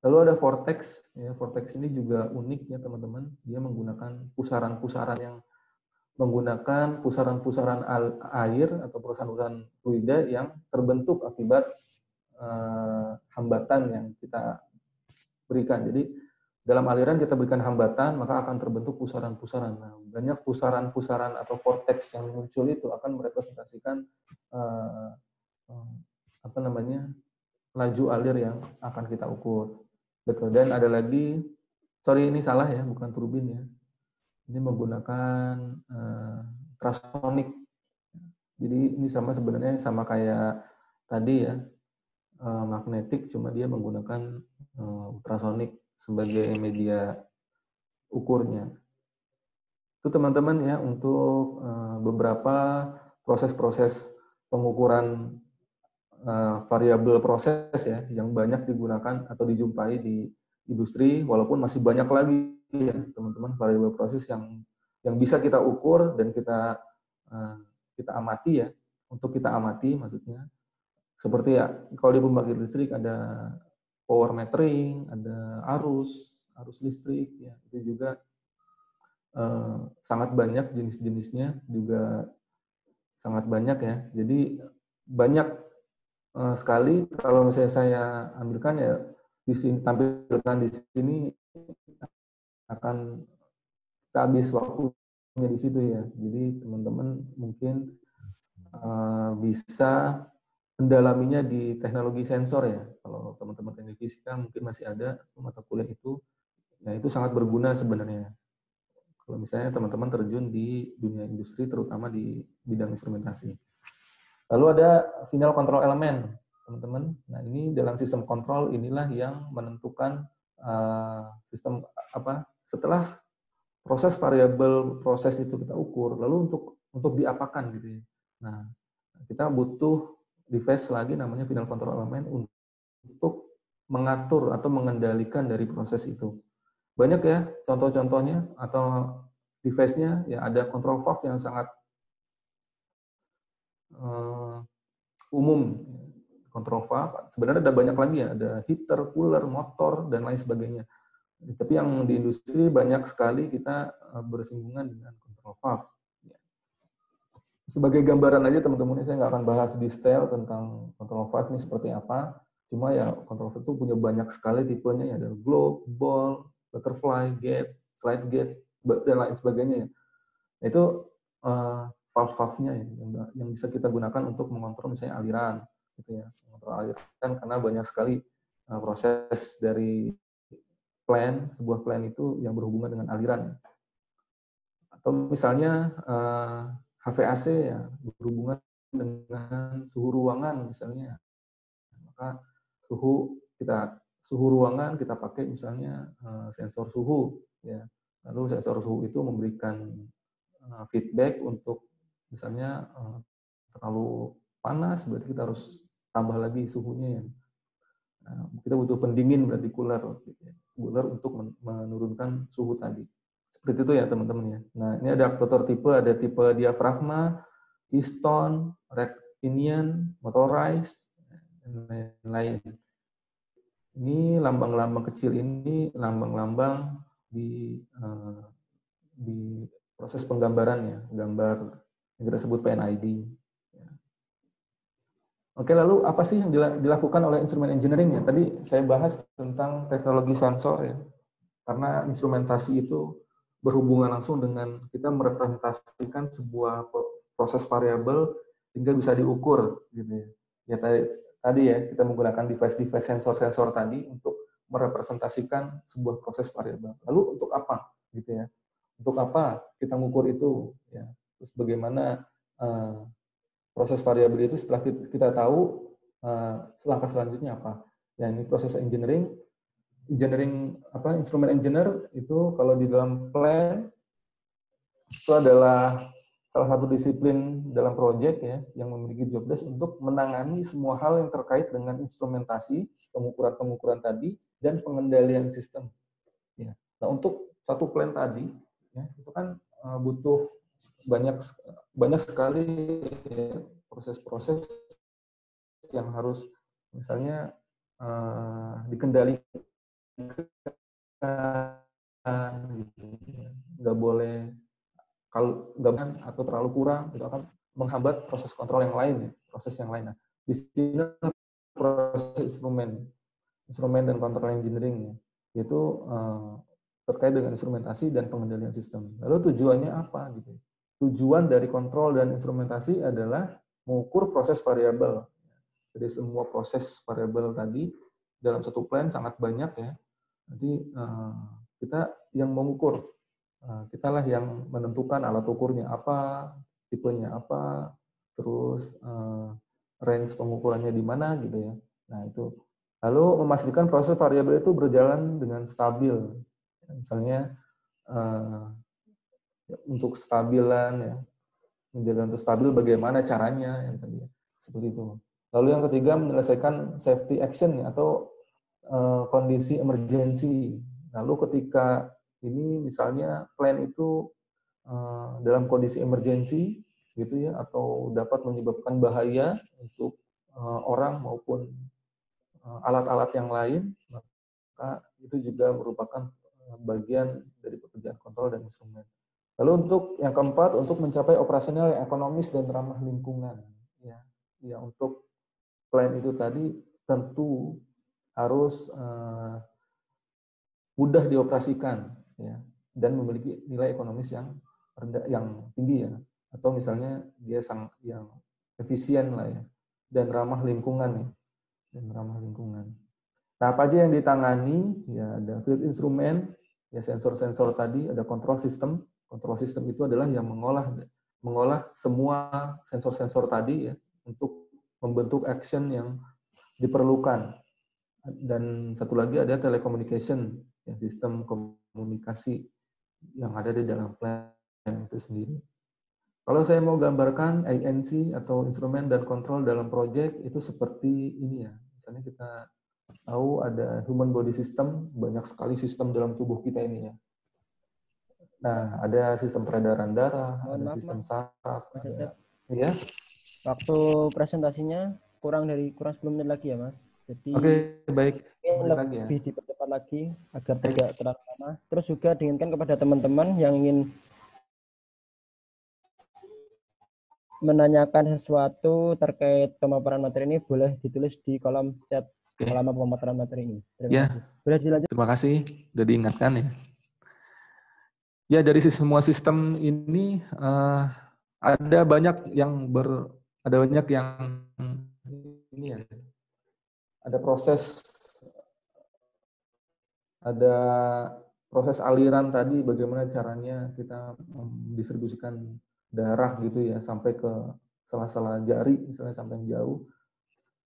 Lalu ada vortex, ya, vortex ini juga unik ya teman-teman, dia menggunakan pusaran-pusaran yang menggunakan pusaran-pusaran air atau pusaran-pusaran fluida yang terbentuk akibat hambatan yang kita berikan. Jadi dalam aliran kita berikan hambatan, maka akan terbentuk pusaran-pusaran. Nah, banyak pusaran-pusaran atau vortex yang muncul itu akan merepresentasikan laju alir yang akan kita ukur. Betul. Dan ada lagi, sorry ini salah ya, bukan turbin ya. Ini menggunakan ultrasonik. Jadi ini sebenarnya sama kayak tadi ya, magnetik, cuma dia menggunakan ultrasonik sebagai media ukurnya. Itu teman-teman ya, untuk beberapa proses-proses pengukuran variabel proses ya, yang banyak digunakan atau dijumpai di industri, walaupun masih banyak lagi ya teman-teman variabel proses yang bisa kita ukur dan kita amati ya, untuk kita amati maksudnya. Seperti ya, kalau di pembangkit listrik ada power metering, ada arus listrik, ya, itu juga sangat banyak jenis-jenisnya, juga sangat banyak ya. Jadi banyak sekali, kalau misalnya saya ambilkan ya di sini, tampilkan di sini, akan kita habis waktunya di situ ya. Jadi teman-teman mungkin bisa mendalaminya di teknologi sensor ya. Kalau teman-teman teknik fisika mungkin masih ada mata kuliah itu, nah itu sangat berguna sebenarnya. Kalau misalnya teman-teman terjun di dunia industri, terutama di bidang instrumentasi. Lalu ada final control element, teman-teman. Nah ini dalam sistem kontrol inilah yang menentukan sistem setelah proses variabel proses itu kita ukur, lalu untuk diapakan gitu ya. Nah kita butuh device lagi namanya final control element untuk mengatur atau mengendalikan dari proses itu. Banyak ya contoh-contohnya atau device-nya, ya ada control valve yang sangat umum. Control valve, sebenarnya ada banyak lagi ya, ada heater, cooler, motor, dan lain sebagainya. Tapi yang di industri banyak sekali kita bersinggungan dengan control valve. Sebagai gambaran aja teman-teman, saya nggak akan bahas detail tentang control valve ini seperti apa. Cuma ya control valve itu punya banyak sekali tipenya, ya ada globe, ball, butterfly, gate, slide gate, dan lain sebagainya. Nah, itu valve-valve-nya ya, yang bisa kita gunakan untuk mengontrol misalnya aliran, gitu ya, mengontrol aliran, karena banyak sekali proses dari sebuah plan itu yang berhubungan dengan aliran. Atau misalnya HVAC ya, berhubungan dengan suhu ruangan misalnya. Maka suhu ruangan kita pakai misalnya sensor suhu ya. Lalu sensor suhu itu memberikan feedback untuk misalnya terlalu panas, berarti kita harus tambah lagi suhunya ya. Nah, kita butuh pendingin, berarti cooler untuk menurunkan suhu tadi. Seperti itu ya teman-teman ya. Nah ini ada aktuator tipe, ada tipe diafragma, piston, rack pinion, motorized, dan lain-lain. Ini lambang-lambang kecil ini lambang-lambang di proses penggambarannya, gambar yang kita sebut PNID. Oke, lalu apa sih yang dilakukan oleh instrumen engineering ya? Tadi saya bahas tentang teknologi sensor ya, karena instrumentasi itu berhubungan langsung dengan kita merepresentasikan sebuah proses variabel hingga bisa diukur gitu ya. Ya tadi ya kita menggunakan device sensor-sensor tadi untuk merepresentasikan sebuah proses variabel. Lalu untuk apa gitu ya? Untuk apa kita mengukur itu ya? Terus bagaimana proses variabel itu setelah kita tahu langkah selanjutnya apa? Ya ini proses engineering instrumen engineer itu kalau di dalam plan itu adalah salah satu disiplin dalam proyek ya yang memiliki job desk untuk menangani semua hal yang terkait dengan instrumentasi, pengukuran tadi dan pengendalian sistem. Ya. Nah, untuk satu plan tadi ya, itu kan butuh banyak sekali ya, proses-proses yang harus misalnya dikendalikan, nggak boleh kalau gabungan atau terlalu kurang itu akan menghambat proses kontrol yang lain, proses yang lain. Nah, di sini proses instrumen dan kontrol engineering itu terkait dengan instrumentasi dan pengendalian sistem. Lalu tujuannya apa gitu? Tujuan dari kontrol dan instrumentasi adalah mengukur proses variabel. Jadi semua proses variabel tadi dalam satu plan sangat banyak ya. Nanti kita yang mengukur. Kita lah yang menentukan alat ukurnya apa, tipenya apa, terus range pengukurannya di mana gitu ya. Nah itu. Lalu memastikan proses variabel itu berjalan dengan stabil. Misalnya untuk stabilan ya, menjaga untuk stabil bagaimana caranya yang tadi seperti itu. Lalu yang ketiga menyelesaikan safety action ya, atau kondisi emergensi. Lalu ketika ini misalnya plan itu dalam kondisi emergensi gitu ya atau dapat menyebabkan bahaya untuk orang maupun alat-alat yang lain, maka itu juga merupakan bagian dari pekerjaan kontrol dan instrumen. Lalu untuk yang keempat, untuk mencapai operasional yang ekonomis dan ramah lingkungan. Ya untuk plan itu tadi tentu harus mudah dioperasikan ya dan memiliki nilai ekonomis yang rendah, yang tinggi ya, atau misalnya dia yang efisien lah ya dan ramah lingkungan ya, dan ramah lingkungan. Nah, apa aja yang ditangani? Ya ada field instrument, ya sensor-sensor tadi, ada control system. Control system itu adalah yang mengolah semua sensor-sensor tadi ya untuk membentuk action yang diperlukan. Dan satu lagi ada telecommunication, ya, sistem komunikasi yang ada di dalam plan itu sendiri. Kalau saya mau gambarkan ANC atau instrumen dan kontrol dalam proyek itu seperti ini ya. Misalnya kita tahu ada human body system, banyak sekali sistem dalam tubuh kita ini ya. Nah, ada sistem peredaran darah, ada sistem saraf, ya. Waktu presentasinya kurang 10 menit lagi ya, Mas. Jadi Oke, baik. Lebih dipercepat lagi agar tidak terlalu lama. Terus juga diingatkan kepada teman-teman yang ingin menanyakan sesuatu terkait pemaparan materi ini boleh ditulis di kolom chat selama pemaparan materi ini. Terima kasih. Boleh dilanjut. Terima kasih sudah diingatkan ya. Ya, dari semua sistem ini ada banyak yang ini ya. Ada proses aliran tadi, bagaimana caranya kita mendistribusikan darah gitu ya sampai ke sela-sela jari misalnya sampai jauh.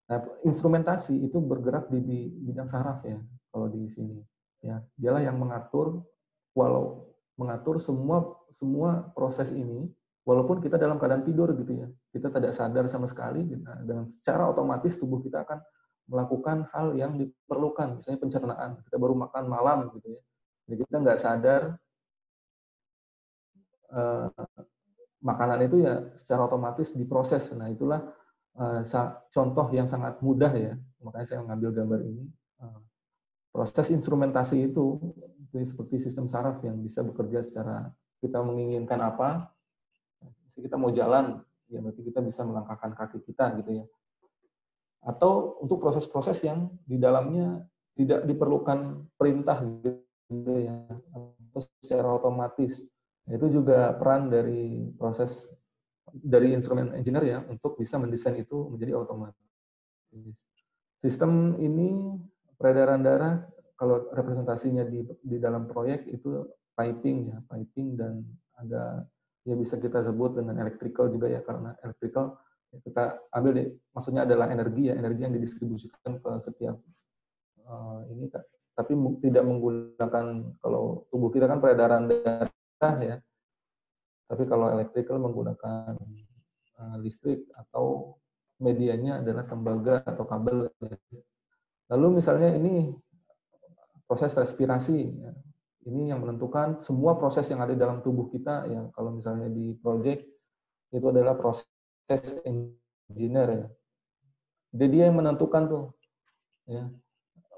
Nah, instrumentasi itu bergerak di bidang saraf ya kalau di sini ya. Dialah yang mengatur semua proses ini walaupun kita dalam keadaan tidur gitu ya. Kita tidak sadar sama sekali dengan secara otomatis tubuh kita akan melakukan hal yang diperlukan, misalnya pencernaan. Kita baru makan malam gitu ya. Jadi kita nggak sadar makanan itu ya secara otomatis diproses. Nah, itulah contoh yang sangat mudah ya. Makanya saya mengambil gambar ini. Proses instrumentasi itu seperti sistem saraf yang bisa bekerja secara kita menginginkan apa, kita mau jalan, ya berarti kita bisa melangkahkan kaki kita gitu ya. Atau untuk proses-proses yang di dalamnya tidak diperlukan perintah gitu ya, atau secara otomatis. Itu juga peran dari proses dari instrumen engineer ya untuk bisa mendesain itu menjadi otomatis. Sistem ini peredaran darah kalau representasinya di dalam proyek itu piping ya, piping, dan ada ya bisa kita sebut dengan electrical juga ya, karena electrical kita ambil maksudnya adalah energi ya, energi yang didistribusikan ke setiap ini, tapi tidak menggunakan, kalau tubuh kita kan peredaran darah ya, tapi kalau electrical menggunakan listrik atau medianya adalah tembaga atau kabel. Lalu misalnya ini proses respirasi, ya. Ini yang menentukan semua proses yang ada dalam tubuh kita ya. Kalau misalnya di project itu adalah proses engineer ya. Jadi dia yang menentukan tuh ya.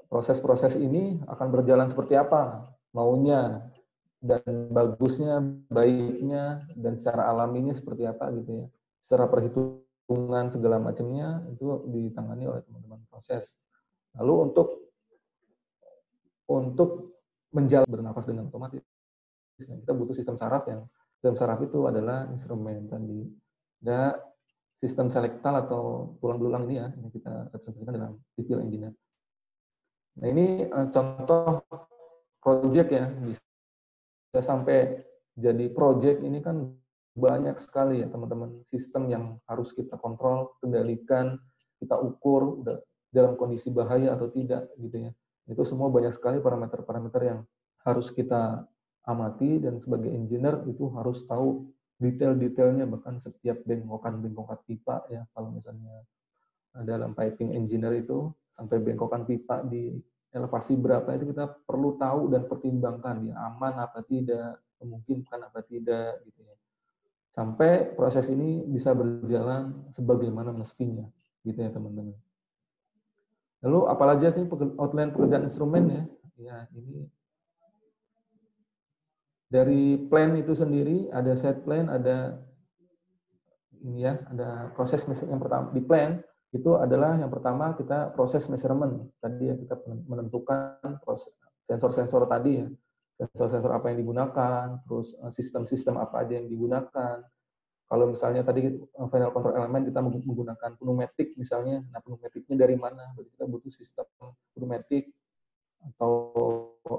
Proses-proses ini akan berjalan seperti apa maunya, dan bagusnya, baiknya, dan secara alaminya seperti apa gitu ya. Secara perhitungan segala macamnya itu ditangani oleh teman-teman proses. Lalu untuk menjalan bernafas dengan otomatis, kita butuh sistem saraf itu adalah instrumen tadi. Ada sistem selektal atau tulang belulang ini ya, yang kita representasikan dalam civil engineer. Nah ini contoh project ya, bisa sampai jadi project ini kan banyak sekali ya teman-teman, sistem yang harus kita kontrol, kendalikan, kita ukur udah dalam kondisi bahaya atau tidak gitu ya. Itu semua banyak sekali parameter-parameter yang harus kita amati, dan sebagai engineer itu harus tahu detail-detailnya, bahkan setiap bengkokan pipa ya, kalau misalnya dalam piping engineer itu sampai bengkokan pipa di elevasi berapa itu kita perlu tahu dan pertimbangkan ya, aman apa tidak, memungkinkan apa tidak gitu ya. Sampai proses ini bisa berjalan sebagaimana mestinya gitu ya teman-teman. Lalu apalagi sih outline pekerjaan instrumen ya? Ya ini dari plan itu sendiri ada set plan, ada ini ya, ada proses yang pertama di plan itu adalah yang pertama kita proses measurement tadi ya, kita menentukan sensor-sensor tadi ya, sensor-sensor apa yang digunakan, terus sistem-sistem apa aja yang digunakan. Kalau misalnya tadi final control element kita menggunakan pneumatik misalnya, nah pneumatiknya dari mana? Berarti kita butuh sistem pneumatik atau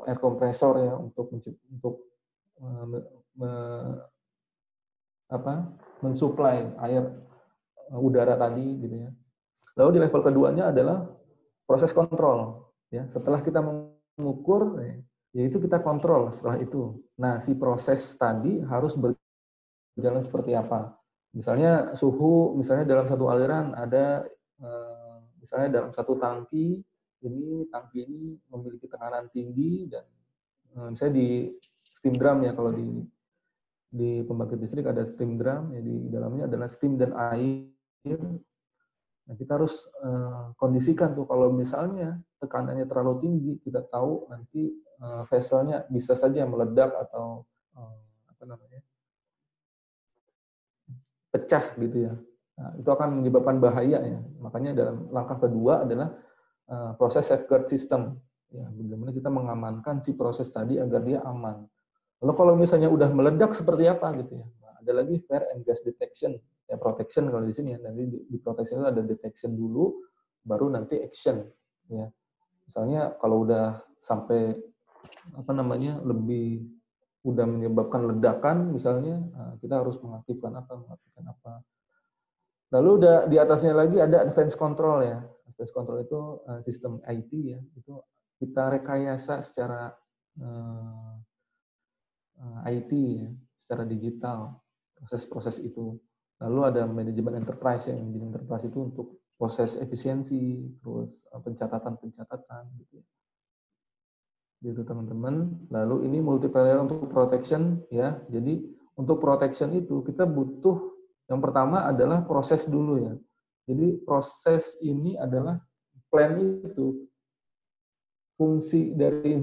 air compressor ya untuk mensuplai air udara tadi gitu ya. Lalu di level keduanya adalah proses kontrol ya. Setelah kita mengukur ya itu kita kontrol setelah itu. Nah, si proses tadi harus berjalan seperti apa? Misalnya suhu, misalnya dalam satu aliran ada misalnya dalam satu tangki ini memiliki tekanan tinggi, dan misalnya di steam drum ya, kalau di pembangkit listrik ada steam drum ya, di dalamnya adalah steam dan air. Nah, kita harus kondisikan tuh kalau misalnya tekanannya terlalu tinggi, kita tahu nanti vesselnya bisa saja meledak atau pecah gitu ya. Nah, itu akan menyebabkan bahaya ya. Makanya dalam langkah kedua adalah proses safeguard system. Ya, bagaimana kita mengamankan si proses tadi agar dia aman. Lalu kalau misalnya udah meledak seperti apa gitu ya. Nah, ada lagi fire and gas detection, ya protection kalau di sini ya. Nanti di protection itu ada detection dulu, baru nanti action. Ya. Misalnya kalau udah sampai lebih udah menyebabkan ledakan misalnya, kita harus mengaktifkan apa. Lalu di atasnya lagi ada advanced control ya. Advanced control itu sistem IT ya. Itu kita rekayasa secara IT ya, secara digital proses-proses itu. Lalu ada manajemen enterprise ya. Manajemen enterprise itu untuk proses efisiensi, terus pencatatan gitu. Gitu teman-teman. Lalu ini multiplayer untuk protection ya. Jadi untuk protection itu kita butuh yang pertama adalah proses dulu ya. Jadi proses ini adalah plan itu. Fungsi dari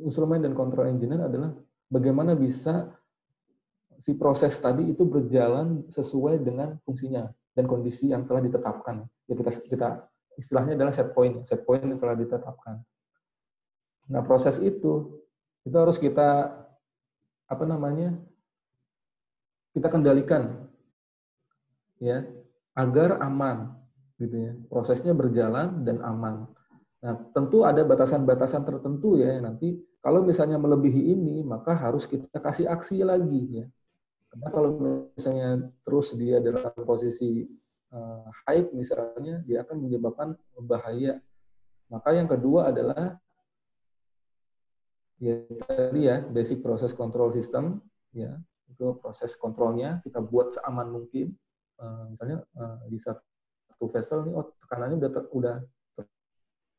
instrumen dan control engineer adalah bagaimana bisa si proses tadi itu berjalan sesuai dengan fungsinya dan kondisi yang telah ditetapkan. Ya kita istilahnya adalah set point yang telah ditetapkan. Nah, proses itu harus kita kita kendalikan ya agar aman gitu ya. Prosesnya berjalan dan aman. Nah, tentu ada batasan-batasan tertentu ya nanti kalau misalnya melebihi ini maka harus kita kasih aksi lagi ya. Karena kalau misalnya terus dia dalam posisi hype misalnya dia akan menyebabkan bahaya. Maka yang kedua adalah ya tadi ya basic process control system ya itu proses kontrolnya kita buat seaman mungkin. Misalnya di satu vessel nih tekanannya udah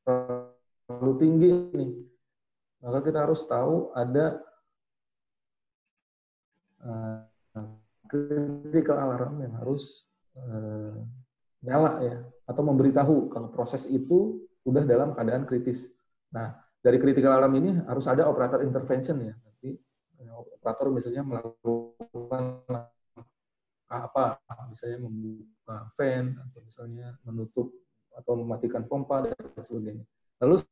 terlalu tinggi nih, maka kita harus tahu ada critical alarm yang harus nyala ya atau memberitahu kalau proses itu udah dalam keadaan kritis. Nah, dari critical alarm ini harus ada operator intervention ya. Nanti operator misalnya melakukan apa, misalnya membuka fan atau misalnya menutup atau mematikan pompa dan sebagainya. Lalu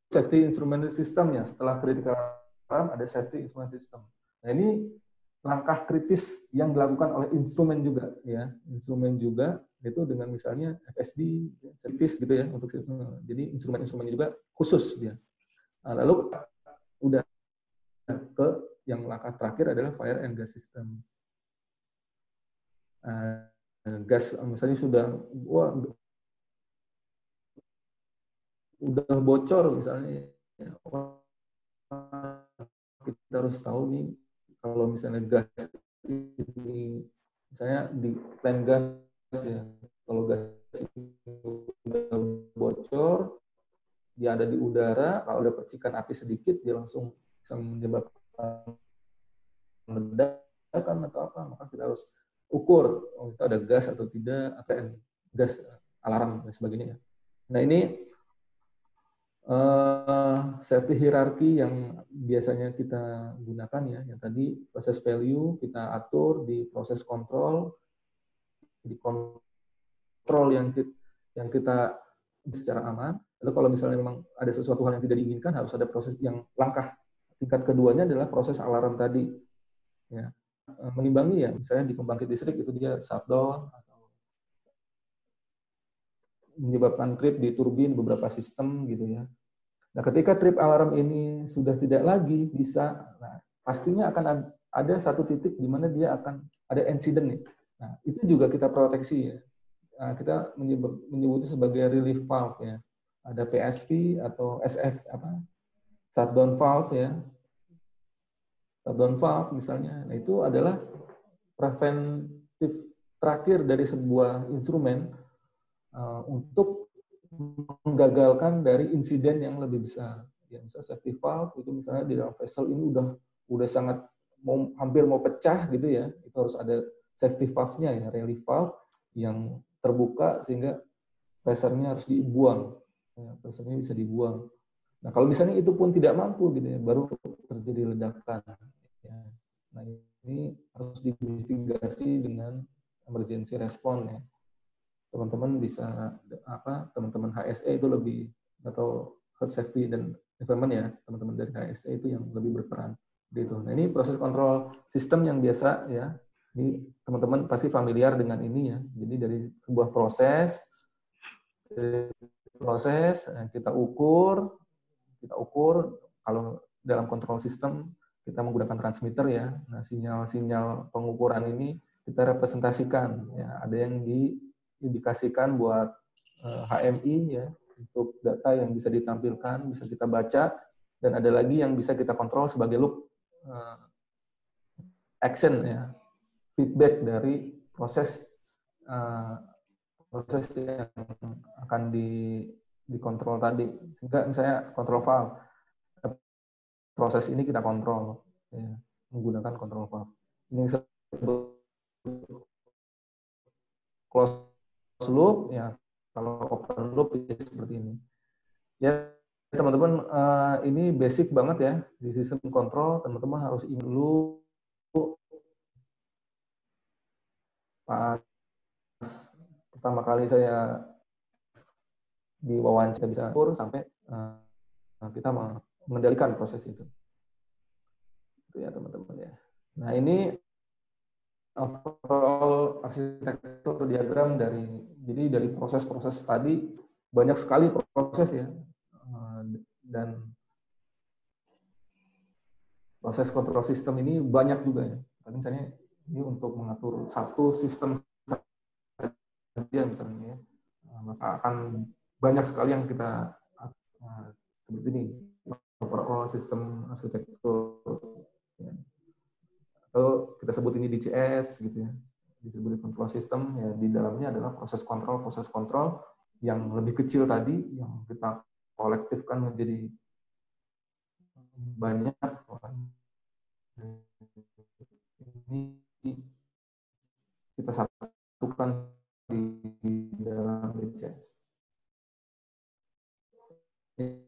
safety instrument systemnya setelah critical alarm ada safety instrument system. Nah, ini langkah kritis yang dilakukan oleh instrumen juga ya, instrumen juga itu dengan misalnya FSD, service gitu ya untuk jadi instrumen-instrumennya juga khusus dia. Nah, lalu udah ke yang langkah terakhir adalah fire and gas system. Gas misalnya udah bocor misalnya, kita harus tahu nih kalau misalnya gas ini misalnya di plan gas ya, kalau gas ini udah bocor dia ada di udara, kalau ada percikan api sedikit dia langsung bisa menyebabkan ledakan atau apa, maka kita harus ukur itu ada gas atau tidak, atau gas alarm dan sebagainya. Nah ini safety hierarchy yang biasanya kita gunakan ya, yang tadi proses value kita atur di proses kontrol, di kontrol yang kita secara aman. Lalu kalau misalnya memang ada sesuatu hal yang tidak diinginkan, harus ada proses yang langkah tingkat keduanya adalah proses alarm tadi. Ya, menimbangi ya, misalnya di pembangkit listrik itu dia shutdown atau menyebabkan trip di turbin beberapa sistem gitu ya. Nah, ketika trip alarm ini sudah tidak lagi bisa, nah, pastinya akan ada satu titik di mana dia akan ada insiden nih. Nah, itu juga kita proteksi ya. Nah, kita menyebutnya sebagai relief valve ya. Ada PSV atau SF shutdown valve ya. Shutdown valve misalnya. Nah, itu adalah preventif terakhir dari sebuah instrumen untuk menggagalkan dari insiden yang lebih besar. Ya, misalnya safety valve itu misalnya di dalam vessel ini udah sangat hampir mau pecah gitu ya, itu harus ada safety valve-nya ya, relief valve yang terbuka sehingga pressure-nya harus dibuang. Ya, pressure-nya bisa dibuang. Nah, kalau misalnya itu pun tidak mampu gitu ya, baru terjadi ledakan. Ya. Nah, ini harus diinvestigasi dengan emergency response ya. Teman-teman bisa teman-teman HSE itu lebih atau health safety dan environment ya, teman-teman dari HSE itu yang lebih berperan gitu. Nah, ini proses kontrol sistem yang biasa ya. Ini teman-teman pasti familiar dengan ini ya. Jadi dari sebuah proses kita ukur kalau dalam kontrol sistem kita menggunakan transmitter ya. Nah, sinyal-sinyal pengukuran ini kita representasikan ya. Ada yang diindikasikan buat HMI ya, untuk data yang bisa ditampilkan, bisa kita baca, dan ada lagi yang bisa kita kontrol sebagai loop action ya, feedback dari proses yang akan dikontrol tadi. Sehingga misalnya kontrol valve, proses ini kita kontrol ya, menggunakan kontrol valve. Ini close loop ya, kalau open loop ya seperti ini ya teman-teman. Ini basic banget ya di sistem kontrol. Teman-teman harus ingin dulu pas pertama kali saya diwawancara bisa atur sampai kita mengendalikan proses itu ya teman-teman ya. Nah ini overall arsitektur diagram dari proses-proses tadi banyak sekali proses ya, dan proses kontrol sistem ini banyak juga ya. Tadi misalnya ini untuk mengatur satu sistem saja misalnya ya, maka akan banyak sekali yang kita seperti ini overall sistem arsitektur ya. Atau kita sebut ini DCS gitu ya, distributed control system ya, di dalamnya adalah proses kontrol yang lebih kecil tadi yang kita kolektifkan menjadi banyak. Ini kita satukan di dalam DCS.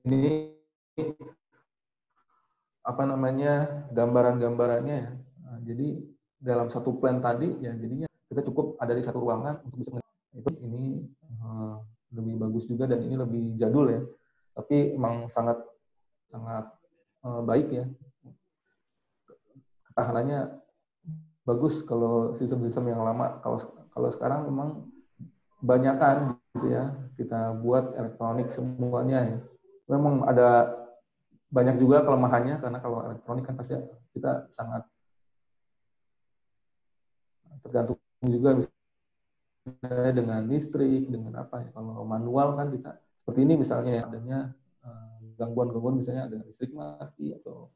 Ini apa namanya gambaran-gambarannya ya. Nah, jadi dalam satu plan tadi ya, jadinya kita cukup ada di satu ruangan untuk bisa itu. Ini lebih bagus juga dan ini lebih jadul ya, tapi emang sangat baik ya, ketahanannya bagus kalau sistem-sistem yang lama. Kalau sekarang memang banyakan gitu ya, kita buat elektronik semuanya ya. Memang ada banyak juga kelemahannya, karena kalau elektronik kan pasti kita sangat tergantung juga misalnya dengan listrik, dengan apa ya. Kalau manual kan kita seperti ini misalnya ya, adanya gangguan-gangguan misalnya ada listrik mati atau.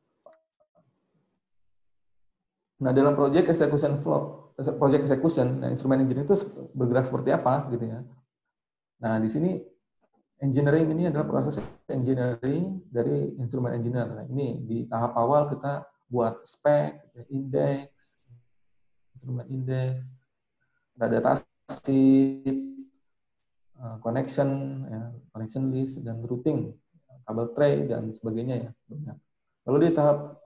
Nah, dalam project execution flow, project execution, nah, instrumen engineering itu bergerak seperti apa gitu ya. Nah, di sini engineering ini adalah proses engineering dari instrumen engineer. Nah, ini di tahap awal kita buat spek, indeks, instrumen indeks, ada data sheet, connection, ya, connection list, dan routing, kabel tray, dan sebagainya ya. Lalu di tahap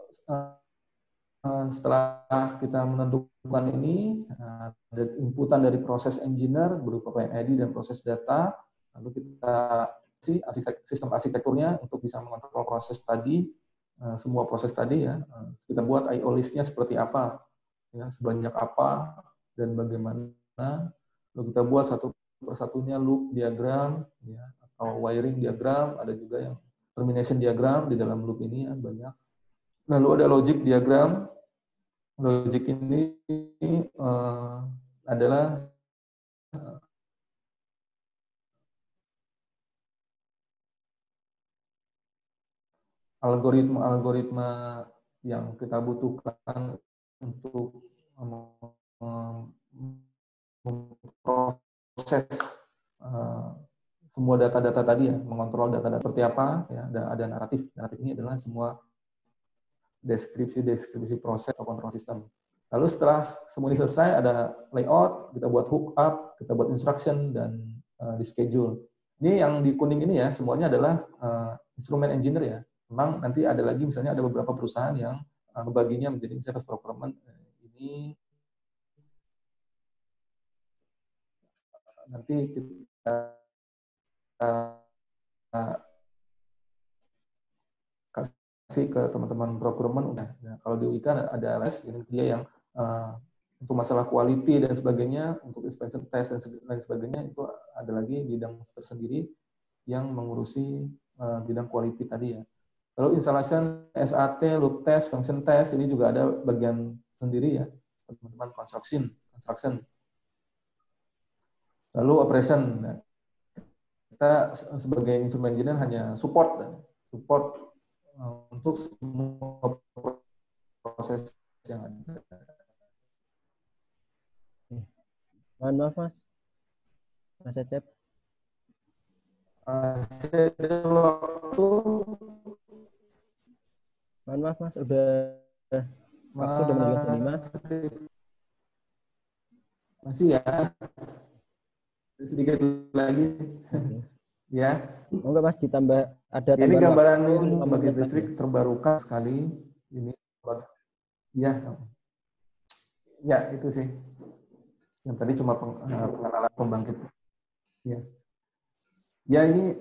setelah kita menentukan ini, ada inputan dari proses engineer berupa PNID dan proses data, lalu kita sistem arsitekturnya untuk bisa mengontrol proses tadi, semua proses tadi ya. Kita buat I/O list-nya seperti apa, ya, sebanyak apa, dan bagaimana. Lalu kita buat satu persatunya loop diagram, ya, atau wiring diagram, ada juga yang termination diagram di dalam loop ini ya, banyak. Lalu ada logic diagram. Logic ini adalah algoritma yang kita butuhkan untuk memproses semua data-data tadi ya, mengontrol data-data seperti apa ya. Ada naratif. Naratif ini adalah semua deskripsi proses atau kontrol sistem. Lalu setelah semua ini selesai, ada layout, kita buat hookup, kita buat instruction, dan di schedule. Ini yang di kuning ini ya, semuanya adalah instrumen engineer ya. Memang nanti ada lagi, misalnya ada beberapa perusahaan yang membaginya menjadi service procurement. Ini nanti kita kasih ke teman-teman procurement. Nah, kalau di UIK ada les, ini dia yang untuk masalah quality dan sebagainya, untuk inspection test dan lain sebagainya, itu ada lagi bidang tersendiri yang mengurusi bidang quality tadi ya. Lalu installation, SAT, loop test, function test, ini juga ada bagian sendiri ya, teman-teman construction. Lalu operation, nah, kita sebagai instrumen engineer hanya support untuk semua proses yang ada. Mohon maaf Mas Cecep. Ada waktu. Mohon maaf Mas, udah menunjukkan 5. Masih ya? Sedikit lagi. Ya. Oh enggak Mas, ditambah ada ini gambaran ini pembangkit waktu. listrik terbarukan sekali. Ini ya itu sih. Yang tadi cuma pengenalan pembangkit. Ya ini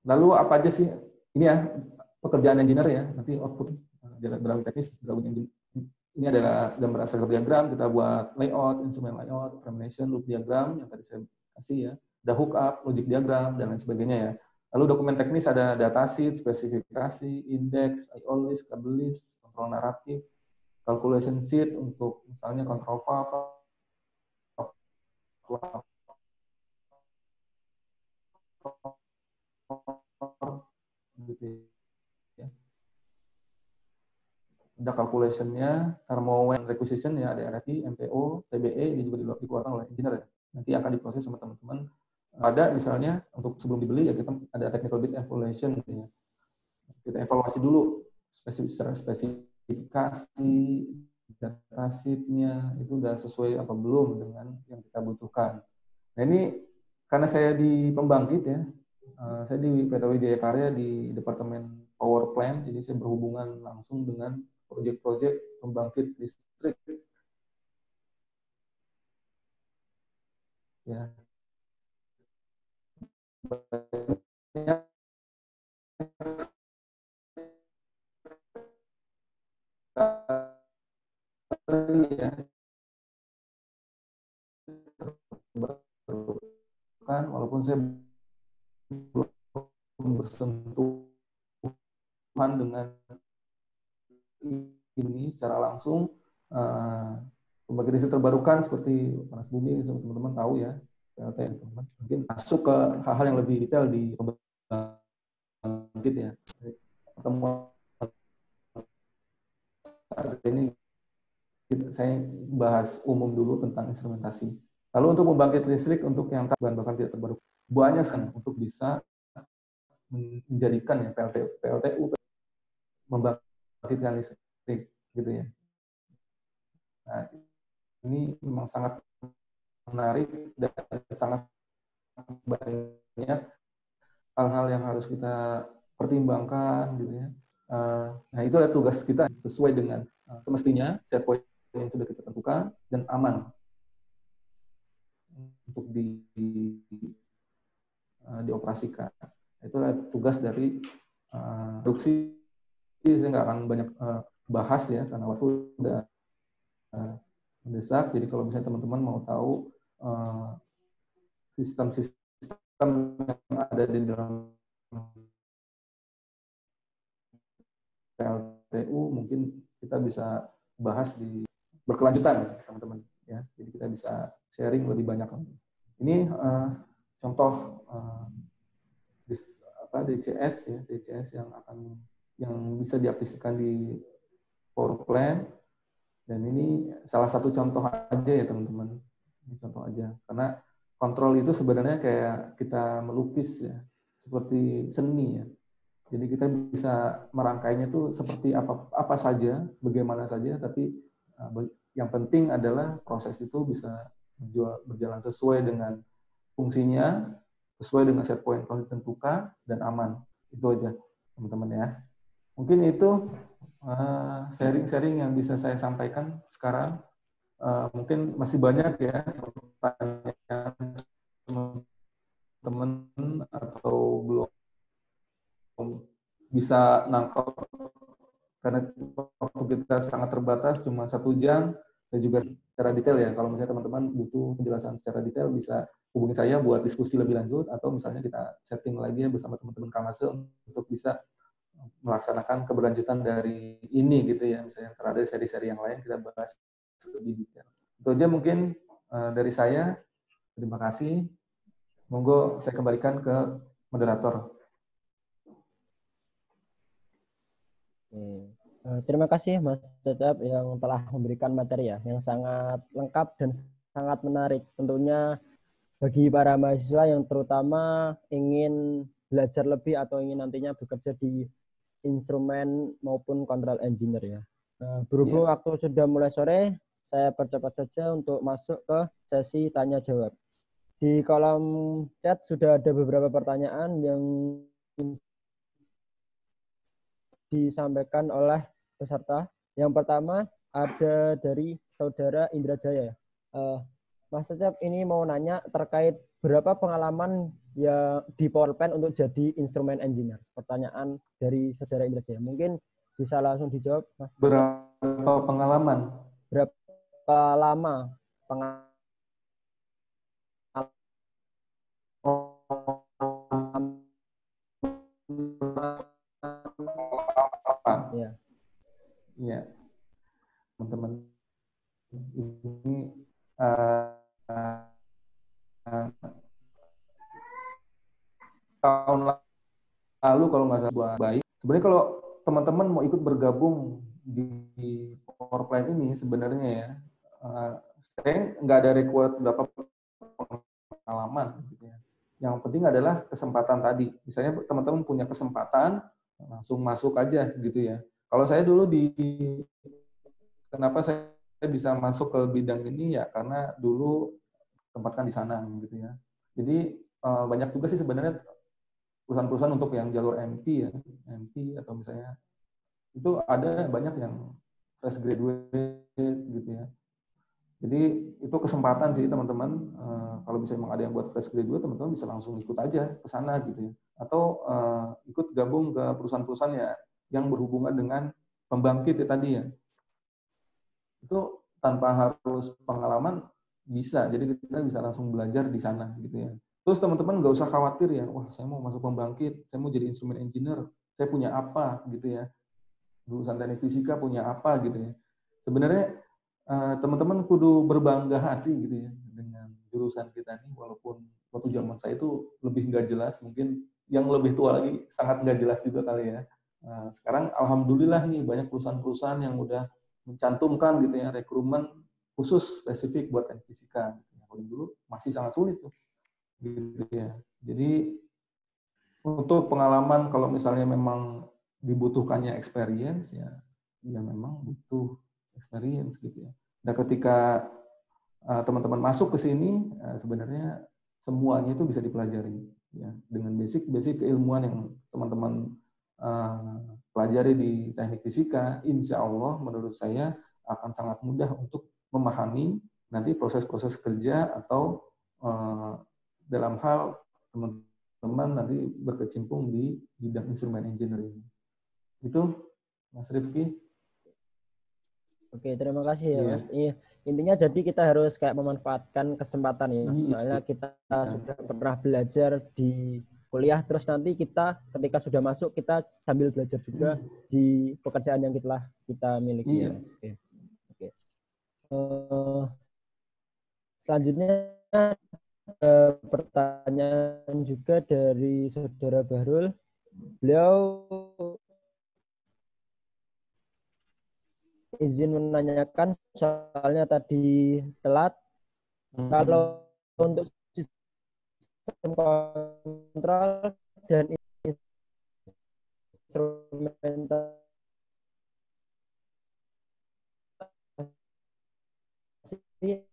lalu apa aja sih ini ya pekerjaan engineer ya, nanti output dalam teknis, ini adalah gambar Assecle diagram, kita buat layout, instrumen layout, termination, loop diagram yang tadi saya kasih ya, ada hookup, logic diagram, dan lain sebagainya ya. Lalu dokumen teknis ada datasheet, spesifikasi, index, IO list, kabel list, kontrol naratif, calculation sheet untuk misalnya kontrol valve, gitu ya. Ada calculation-nya, thermo requisition ya, ada RFI, MTO, TBE, ini juga dikeluarkan oleh engineer ya. Nanti akan diproses sama teman-teman. Ada misalnya untuk sebelum dibeli ya kita ada technical bid evaluation ya. Kita evaluasi dulu spesifikasi, data sheet-nya itu udah sesuai apa belum dengan yang kita butuhkan. Nah ini karena saya di pembangkit ya, saya di PT Wijaya Karya di Departemen Power Plant, jadi saya berhubungan langsung dengan proyek-proyek pembangkit listrik. Ya. Banyak ya. Kan walaupun saya belum bersentuhan dengan ini secara langsung, pembangkit listrik terbarukan seperti panas bumi, teman-teman tahu ya, PLT, teman-teman mungkin masuk ke hal-hal yang lebih detail di pembangkit ya. Pertemuan ini saya bahas umum dulu tentang instrumentasi. Lalu untuk pembangkit listrik untuk yang bahan bakar tidak terbarukan, banyak kan untuk bisa menjadikan ya PLTU membangkitkan listrik gitu ya. Nah, ini memang sangat menarik dan sangat banyak hal-hal yang harus kita pertimbangkan gitu ya. Nah, itu adalah tugas kita sesuai dengan semestinya set point yang sudah kita tentukan dan aman untuk dioperasikan. Itulah tugas dari produksi. Saya nggak akan banyak bahas ya karena waktu udah mendesak. Jadi kalau misalnya teman-teman mau tahu sistem-sistem yang ada di dalam PLTU mungkin kita bisa bahas di berkelanjutan teman-teman ya. Jadi kita bisa sharing lebih banyak lagi. Ini contoh DCS ya, DCS yang bisa diaplikasikan di power plant. Dan ini salah satu contoh aja ya teman-teman. Ini contoh aja. Karena kontrol itu sebenarnya kayak kita melukis ya, seperti seni ya. Jadi kita bisa merangkainya tuh seperti apa saja, bagaimana saja, tapi yang penting adalah proses itu bisa berjalan sesuai dengan fungsinya, sesuai dengan set point yang ditentukan, dan aman. Itu aja, teman-teman ya. Mungkin itu sharing-sharing yang bisa saya sampaikan sekarang. Mungkin masih banyak ya pertanyaan teman-teman atau belum bisa nangkep karena waktu kita sangat terbatas, cuma 1 jam. Dan juga secara detail ya, kalau misalnya teman-teman butuh penjelasan secara detail bisa hubungi saya buat diskusi lebih lanjut, atau misalnya kita setting lagi ya bersama teman-teman Kamase untuk bisa melaksanakan keberlanjutan dari ini gitu ya, misalnya terhadap seri-seri yang lain kita bahas lebih detail. Itu aja mungkin dari saya. Terima kasih. Monggo saya kembalikan ke moderator. Terima kasih Mas Cecep yang telah memberikan materi ya, yang sangat lengkap dan sangat menarik. Tentunya bagi para mahasiswa yang terutama ingin belajar lebih atau ingin nantinya bekerja di instrumen maupun control engineer ya. Berhubung waktu sudah mulai sore, saya percepat saja untuk masuk ke sesi tanya jawab. Di kolom chat sudah ada beberapa pertanyaan yang disampaikan oleh peserta. Yang pertama ada dari saudara Indra Jaya. Mas Cecep ini mau nanya terkait berapa pengalaman ya di power plant untuk jadi instrumen engineer. Pertanyaan dari saudara Indra Jaya. Mungkin bisa langsung dijawab, Mas. Berapa pengalaman? Berapa lama pengalaman? Ya. Ya, teman-teman, ini tahun lalu kalau nggak salah baik. Sebenarnya kalau teman-teman mau ikut bergabung di Power Plan ini sebenarnya ya, saya nggak ada requirement berapa pengalaman gitu ya. Yang penting adalah kesempatan tadi. Misalnya teman-teman punya kesempatan, langsung masuk aja gitu ya. Kalau saya dulu kenapa saya bisa masuk ke bidang ini ya karena dulu tempatkan di sana gitu ya. Jadi banyak juga sih sebenarnya perusahaan-perusahaan untuk yang jalur MP ya, MP atau misalnya itu ada banyak yang fresh graduate gitu ya. Jadi itu kesempatan sih teman-teman. Kalau misalnya memang ada yang buat fresh graduate, teman-teman bisa langsung ikut aja ke sana gitu ya. Atau ikut gabung ke perusahaan-perusahaan ya yang berhubungan dengan pembangkit ya tadi ya. Itu tanpa harus pengalaman bisa. Jadi kita bisa langsung belajar di sana gitu ya. Terus teman-teman nggak usah khawatir ya, wah saya mau masuk pembangkit, saya mau jadi instrumen engineer, saya punya apa gitu ya. Lulusan teknik fisika punya apa gitu ya. Sebenarnya teman-teman kudu berbangga hati gitu ya dengan jurusan kita ini, walaupun waktu zaman saya itu lebih nggak jelas, mungkin yang lebih tua lagi sangat nggak jelas juga kali ya. Sekarang alhamdulillah nih banyak perusahaan-perusahaan yang udah mencantumkan gitu ya rekrutmen khusus spesifik buat teknik fisika. Kalau dulu masih sangat sulit tuh gitu ya. Jadi untuk pengalaman kalau misalnya memang dibutuhkannya experience ya memang butuh experience gitu ya. Dan ketika teman-teman masuk ke sini sebenarnya semuanya itu bisa dipelajari ya dengan basic keilmuan yang teman-teman pelajari di teknik fisika, insya Allah menurut saya akan sangat mudah untuk memahami nanti proses-proses kerja atau dalam hal teman-teman nanti berkecimpung di bidang instrumen engineering. Itu Mas Rifki. Oke, terima kasih ya Mas. Iya. Intinya jadi kita harus kayak memanfaatkan kesempatan ya. Soalnya kita sudah pernah belajar di kuliah, terus nanti kita ketika sudah masuk kita sambil belajar juga di pekerjaan yang kita miliki ya Mas. Oke. Selanjutnya pertanyaan juga dari Saudara Bahrul. Beliau izin menanyakan, soalnya tadi telat. Kalau untuk sistem kontrol dan instrumentasi,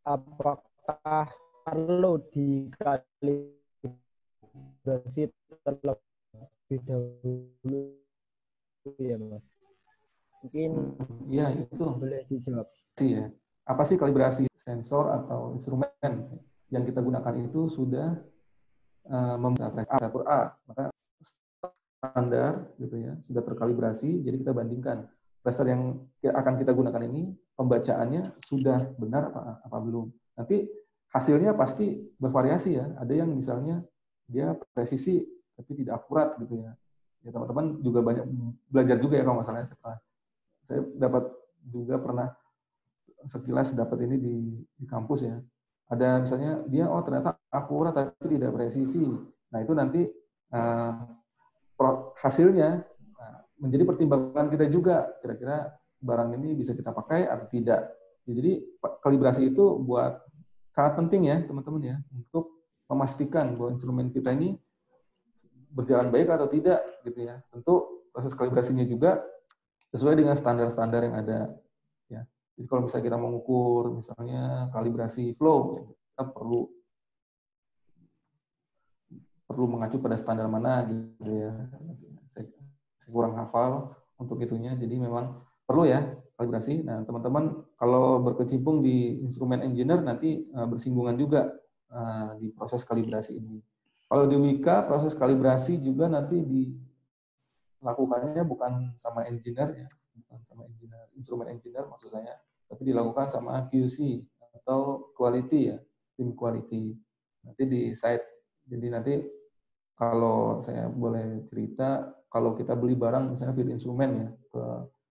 apakah perlu dikalibrasi terlebih dahulu ya Mas? Mungkin ya itu boleh dijawab. Ya. Apa sih kalibrasi? Sensor atau instrumen yang kita gunakan itu sudah mencapai A, maka standar gitu ya, sudah terkalibrasi, jadi kita bandingkan pressure yang akan kita gunakan ini pembacaannya sudah benar apa belum. Nanti hasilnya pasti bervariasi ya. Ada yang misalnya dia presisi tapi tidak akurat gitu ya. Ya teman-teman juga banyak belajar juga ya kalau masalahnya saya dapat juga pernah sekilas dapat ini di kampus ya. Ada misalnya dia ternyata akurat tapi tidak presisi. Nah itu nanti hasilnya menjadi pertimbangan kita juga. Kira-kira barang ini bisa kita pakai atau tidak. Jadi kalibrasi itu buat sangat penting ya teman-teman ya untuk memastikan bahwa instrumen kita ini berjalan baik atau tidak gitu ya. Tentu proses kalibrasinya juga sesuai dengan standar-standar yang ada. Ya. Jadi kalau misalnya kita mengukur misalnya kalibrasi flow, kita perlu mengacu pada standar mana gitu ya. Saya kurang hafal untuk itunya, jadi memang perlu ya kalibrasi. Nah teman-teman kalau berkecimpung di instrumen engineer nanti bersinggungan juga di proses kalibrasi ini. Kalau di Wika proses kalibrasi juga nanti dilakukannya bukan sama engineer ya, bukan sama engineer, instrumen engineer maksud saya, tapi dilakukan sama QC atau quality ya, tim quality. Nanti di site, jadi nanti kalau saya boleh cerita, kalau kita beli barang misalnya beli instrumen ya ke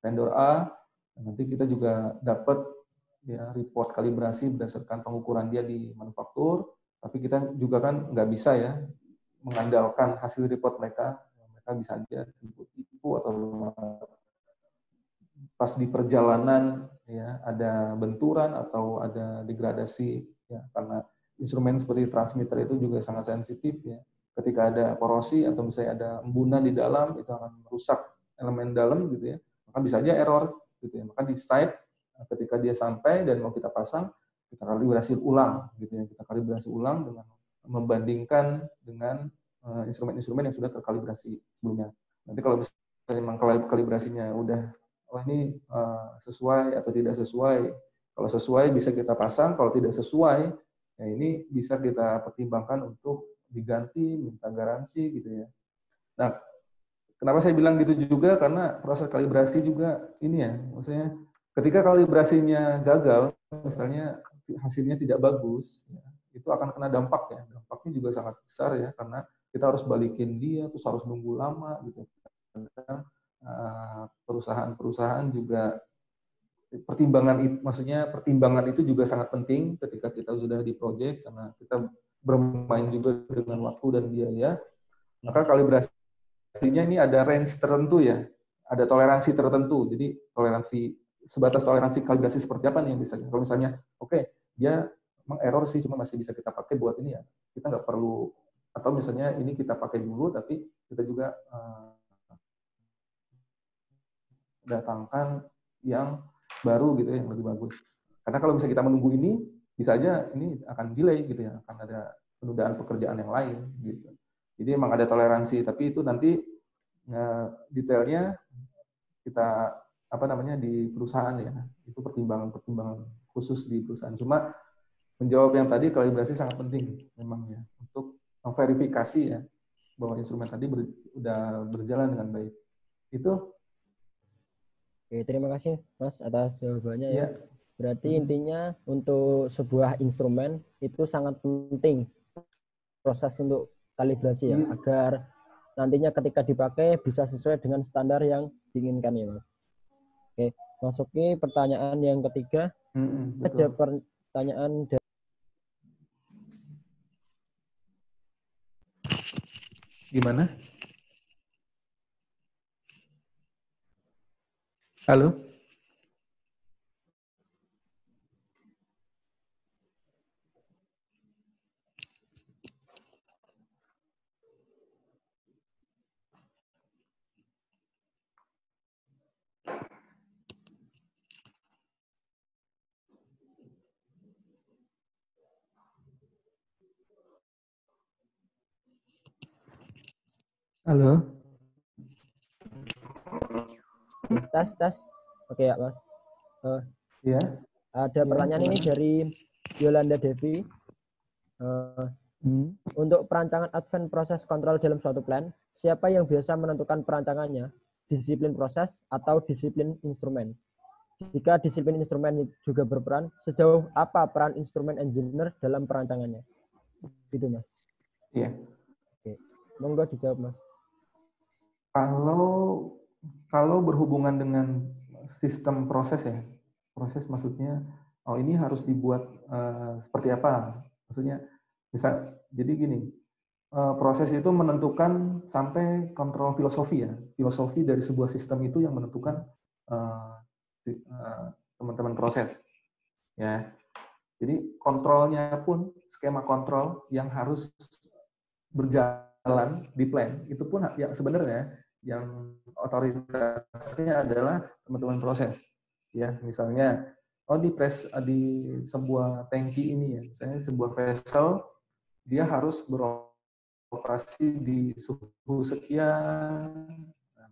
vendor A, nanti kita juga dapat ya report kalibrasi berdasarkan pengukuran dia di manufaktur, tapi kita juga kan nggak bisa ya mengandalkan hasil report mereka. Mereka bisa aja tipu-tipu atau pas di perjalanan ya ada benturan atau ada degradasi ya, karena instrumen seperti transmitter itu juga sangat sensitif ya. Ketika ada korosi atau misalnya ada embunan di dalam, itu akan merusak elemen dalam gitu ya. Maka bisa aja error gitu ya. Maka di site ketika dia sampai dan mau kita pasang, kita kalibrasi ulang gitu ya. Kita kalibrasi ulang dengan membandingkan dengan instrumen-instrumen yang sudah terkalibrasi sebelumnya. Nanti kalau misalnya memang kalibrasinya udah oh ini sesuai atau tidak sesuai. Kalau sesuai bisa kita pasang, kalau tidak sesuai, ya ini bisa kita pertimbangkan untuk diganti, minta garansi gitu ya. Nah, kenapa saya bilang gitu juga? Karena proses kalibrasi juga ini ya, maksudnya ketika kalibrasinya gagal, misalnya hasilnya tidak bagus, ya, itu akan kena dampak ya. Dampaknya juga sangat besar ya, karena kita harus balikin dia, terus harus nunggu lama gitu. Perusahaan-perusahaan juga pertimbangan itu juga sangat penting ketika kita sudah di project, karena kita bermain juga dengan waktu dan biaya. Maka kalibrasinya ini ada range tertentu ya, ada toleransi tertentu. Jadi sebatas toleransi kalibrasi seperti apa nih yang bisa. Kalau misalnya dia memang error sih, cuma masih bisa kita pakai buat ini ya, kita nggak perlu, atau misalnya ini kita pakai dulu tapi kita juga datangkan yang baru gitu ya, yang lebih bagus. Karena kalau misalnya kita menunggu ini, bisa aja ini akan delay gitu ya, akan ada penundaan pekerjaan yang lain gitu. Jadi emang ada toleransi, tapi itu nanti detailnya kita di perusahaan ya, itu pertimbangan khusus di perusahaan. Cuma menjawab yang tadi, kalibrasi sangat penting memang ya, untuk memverifikasi ya bahwa instrumen tadi udah berjalan dengan baik. Itu. Oke, terima kasih Mas atas jawabannya ya. Ya. Berarti intinya untuk sebuah instrumen itu sangat penting proses untuk kalibrasi ya, agar nantinya ketika dipakai bisa sesuai dengan standar yang diinginkan ya Mas. Oke, masuki pertanyaan yang ketiga. Ada pertanyaan dari gimana? Halo? Halo? tes. Oke ya Mas. Ya. Ada pertanyaan ini dari Yolanda Devi. Untuk perancangan advance proses control dalam suatu plan, siapa yang biasa menentukan perancangannya? Disiplin proses atau disiplin instrumen? Jika disiplin instrumen juga berperan, sejauh apa peran instrumen engineer dalam perancangannya? Gitu Mas. Iya. Oke. Monggo dijawab Mas. Kalau berhubungan dengan sistem proses ya, proses maksudnya, ini harus dibuat seperti apa? Maksudnya, jadi gini, proses itu menentukan sampai kontrol filosofi ya, filosofi dari sebuah sistem itu yang menentukan teman-teman proses, ya. Jadi kontrolnya pun skema kontrol yang harus berjalan di plan itu pun ya sebenarnya yang otoritasnya adalah teman-teman proses. Ya, misalnya di sebuah tangki ini ya, misalnya sebuah vessel dia harus beroperasi di suhu sekian. Nah,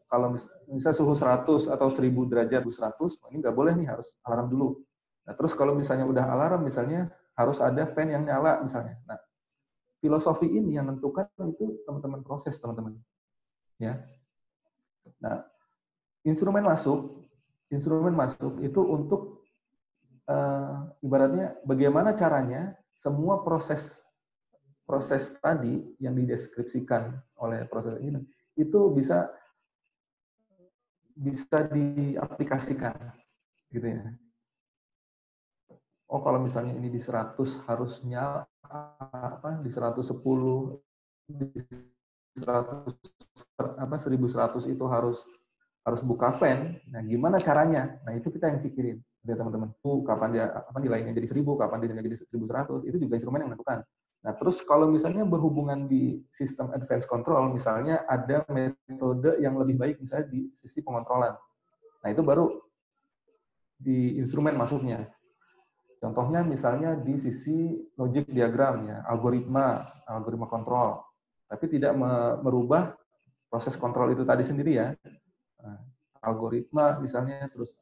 kalau misalnya suhu 100 atau 1000 derajat 100, ini nggak boleh nih, harus alarm dulu. Nah, terus kalau misalnya udah alarm, misalnya harus ada fan yang nyala misalnya. Nah, filosofi ini yang menentukan itu teman-teman proses, teman-teman. Ya. Nah, instrumen masuk itu untuk ibaratnya bagaimana caranya semua proses tadi yang dideskripsikan oleh proses ini itu bisa diaplikasikan gitu ya. Oh, kalau misalnya ini di 100 harusnya di 110, di 100 1100 itu harus buka pen. Nah, gimana caranya? Nah, itu kita yang pikirin. Ya, teman-teman. Kapan dia nilainya jadi 1000, kapan dia jadi 1100, itu juga instrumen yang menentukan. Nah, terus kalau misalnya berhubungan di sistem advance control, misalnya ada metode yang lebih baik misalnya di sisi pengontrolan. Nah, itu baru di instrumen masuknya. Contohnya misalnya di sisi logic diagram ya, algoritma kontrol. Tapi tidak merubah proses kontrol itu tadi sendiri ya. Algoritma misalnya, terus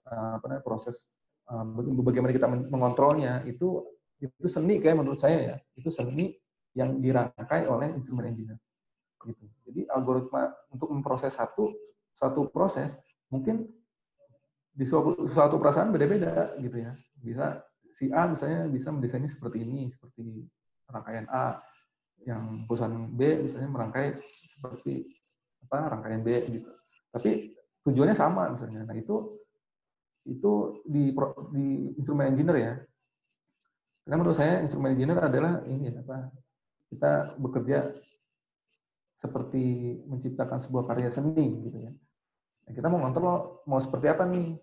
proses bagaimana kita mengontrolnya, itu seni kayak menurut saya ya. Itu seni yang dirangkai oleh instrumen engineer. Gitu. Jadi algoritma untuk memproses satu proses mungkin di suatu perasaan beda-beda gitu ya. Bisa si A misalnya bisa mendesainnya seperti ini, seperti rangkaian A, yang perusahaan B misalnya merangkai seperti rangkaian B gitu. Tapi tujuannya sama misalnya. Nah, itu di instrumen engineer ya. Karena menurut saya instrumen engineer adalah ini kita bekerja seperti menciptakan sebuah karya seni gitu ya. Nah, kita mau ngontrol mau seperti apa nih?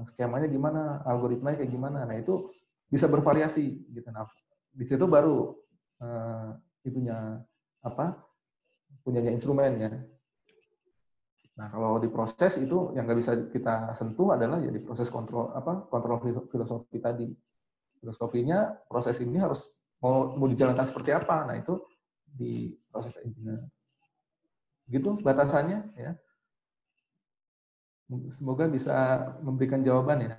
Skemanya gimana, algoritmanya kayak gimana. Nah, itu bisa bervariasi gitu. Nah, di situ baru punyanya instrumen ya. Nah, kalau di proses itu yang nggak bisa kita sentuh adalah ya di proses kontrol filosofi tadi. Filosofinya proses ini harus mau dijalankan seperti apa. Nah, itu di proses engineer. Gitu batasannya ya. Semoga bisa memberikan jawaban ya.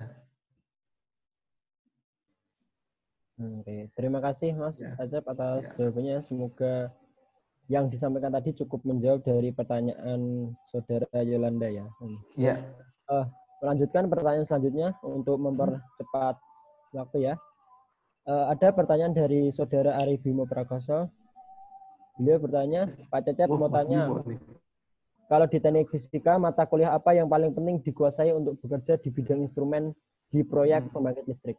Oke, terima kasih Mas Acep atas jawabannya. Semoga yang disampaikan tadi cukup menjawab dari pertanyaan Saudara Yolanda ya. Iya. Melanjutkan pertanyaan selanjutnya untuk mempercepat waktu ya. Ada pertanyaan dari Saudara Ari Bimo Prakoso. Beliau bertanya, Pak Cecep mau tanya, kalau di teknik fisika, mata kuliah apa yang paling penting dikuasai untuk bekerja di bidang instrumen di proyek pembangkit listrik?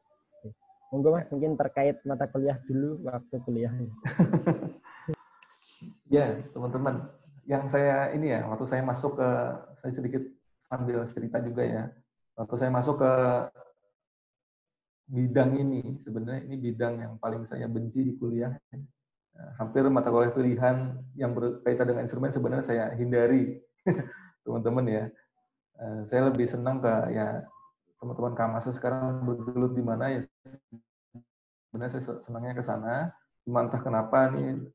Monggo Mas, mungkin terkait mata kuliah dulu waktu kuliah. Ya, teman-teman. Yang saya waktu saya masuk saya sedikit sambil cerita juga ya. Waktu saya masuk ke bidang ini, sebenarnya ini bidang yang paling saya benci di kuliah. Hampir mata kuliah pilihan yang berkaitan dengan instrumen sebenarnya saya hindari, teman-teman ya. Saya lebih senang ke teman-teman Kamasa sekarang bergelut di mana ya. Sebenarnya saya senangnya ke sana. Cuma entah kenapa nih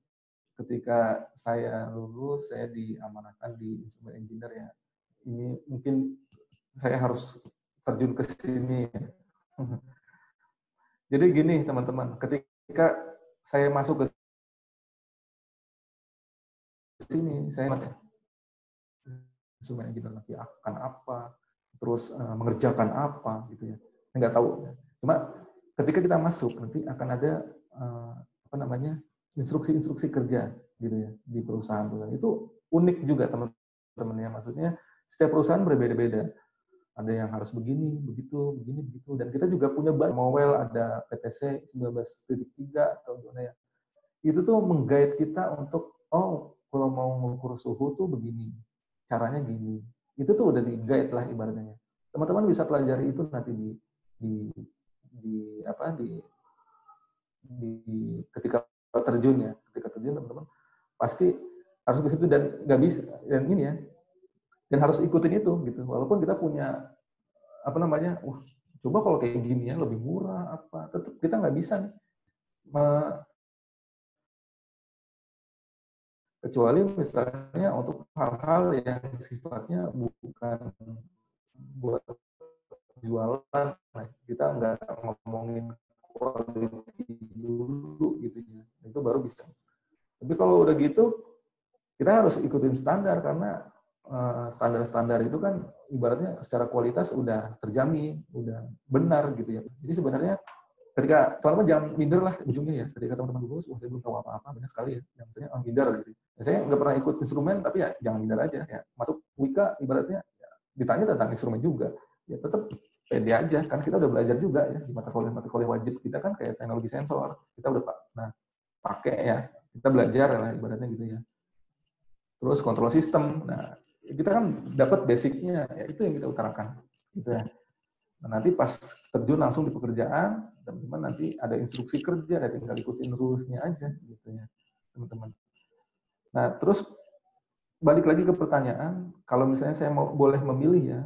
ketika saya lulus saya diamanahkan di instrumen engineer ya. Ini mungkin saya harus terjun ke sini. Jadi gini teman-teman, ketika saya masuk ke sini, saya instrumen engineer nanti akan apa, terus mengerjakan apa gitu ya. Saya nggak tahu. Cuma ketika kita masuk nanti akan ada instruksi-instruksi kerja gitu ya di perusahaan. Itu unik juga teman-teman ya. Maksudnya setiap perusahaan berbeda-beda. Ada yang harus begini, begitu, begini, begitu. Dan kita juga punya banyak Mowel, ada PTC 19.3 atau gimana ya. Itu tuh meng-guide kita untuk kalau mau mengukur suhu tuh begini, caranya gini. Itu tuh udah di-guide lah ibaratnya. Teman-teman bisa pelajari itu nanti ketika terjun ya. Ketika terjun teman-teman pasti harus ke situ dan nggak bisa dan ini ya. Dan harus ikutin itu gitu. Walaupun kita punya coba kalau kayak gini ya lebih murah tetap kita nggak bisa nih. Kecuali misalnya untuk hal-hal yang sifatnya bukan buat jualan, kita nggak ngomongin quality dulu gitu ya, itu baru bisa. Tapi kalau udah gitu, kita harus ikutin standar karena standar-standar itu kan ibaratnya secara kualitas udah terjamin, udah benar gitu ya. Jadi sebenarnya ketika teman-teman jangan minder lah ujungnya ya. Ketika teman-teman lulus, saya belum tahu apa-apa, banyak sekali ya. Yang misalnya minder gitu. Ya, saya nggak pernah ikut instrumen, tapi ya jangan minder aja. Ya, masuk Wika ibaratnya ya, ditanya tentang instrumen juga, ya tetap pede aja. Kan kita udah belajar juga ya di mata kuliah wajib kita kan kayak teknologi sensor. Kita udah pakai ya. Kita belajar lah ibaratnya gitu ya. Terus kontrol sistem. Nah, kita kan dapat basicnya, ya itu yang kita utarakan. Gitu ya. Nah, nanti pas terjun langsung di pekerjaan, teman-teman nanti ada instruksi kerja, tinggal ikutin rules-nya aja, gitu ya, teman-teman. Nah, terus balik lagi ke pertanyaan, kalau misalnya saya boleh memilih ya,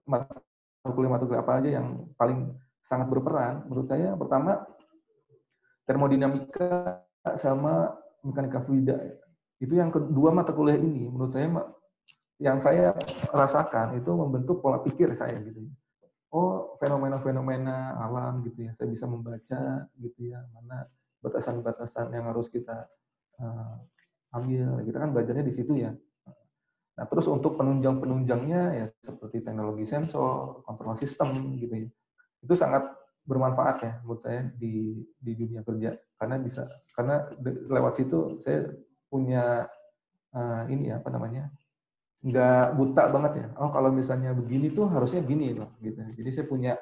mata kuliah apa aja yang paling sangat berperan, menurut saya pertama termodinamika sama mekanika fluida. Itu yang kedua mata kuliah ini, menurut saya yang saya rasakan itu membentuk pola pikir saya gitu. Oh, fenomena-fenomena alam gitu ya, saya bisa membaca gitu ya, mana batasan-batasan yang harus kita ambil. Kita kan belajarnya di situ ya. Nah, terus untuk penunjang-penunjangnya ya seperti teknologi sensor, kontrol sistem gitu ya. Itu sangat bermanfaat ya menurut saya di dunia kerja karena lewat situ saya punya ini apa namanya? Nggak buta banget ya. Oh, kalau misalnya begini tuh harusnya gini loh gitu. Jadi saya punya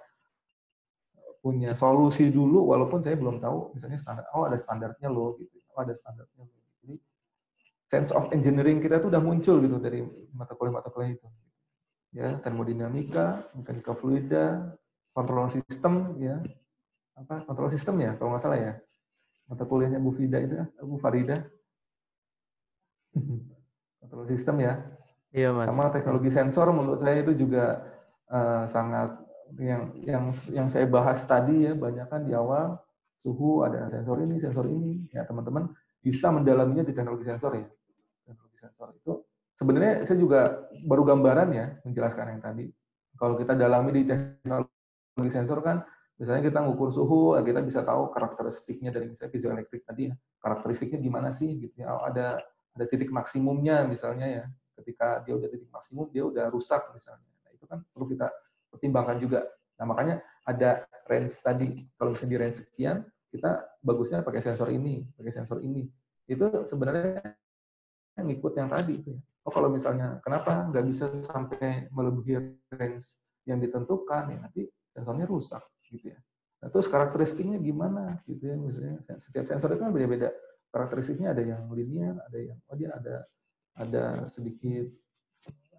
solusi dulu walaupun saya belum tahu misalnya standar. Oh, ada standarnya loh gitu. Oh, ada standarnya loh. Jadi sense of engineering kita tuh udah muncul gitu dari mata kuliah itu. Ya, termodinamika, mekanika fluida, kontrol sistem ya. Apa kontrol sistem ya kalau nggak salah ya. Mata kuliahnya Bu Farida. Kontrol sistem ya. Iya, Mas. Sama teknologi sensor menurut saya itu juga sangat yang saya bahas tadi ya, banyak kan di awal suhu ada sensor ini ya teman-teman bisa mendalaminya di teknologi sensor ya. Teknologi sensor itu sebenarnya saya juga baru gambaran ya menjelaskan yang tadi. Kalau kita dalami di teknologi sensor kan misalnya kita ngukur suhu, kita bisa tahu karakteristiknya dari misalnya piezoelektrik tadi ya. Karakteristiknya gimana sih gitu ya. Oh, ada titik maksimumnya misalnya ya. Ketika dia udah titik maksimum, dia udah rusak misalnya. Nah, itu kan perlu kita pertimbangkan juga. Nah, makanya ada range tadi. Kalau misalnya di range sekian, kita bagusnya pakai sensor ini, pakai sensor ini. Itu sebenarnya ngikut yang tadi itu ya. Oh, kalau misalnya kenapa nggak bisa sampai melebihi range yang ditentukan ya nanti sensornya rusak gitu ya. Nah, terus karakteristiknya gimana gitu ya, misalnya setiap sensor itu kan beda-beda. Karakteristiknya ada yang linear, ada yang dia ada sedikit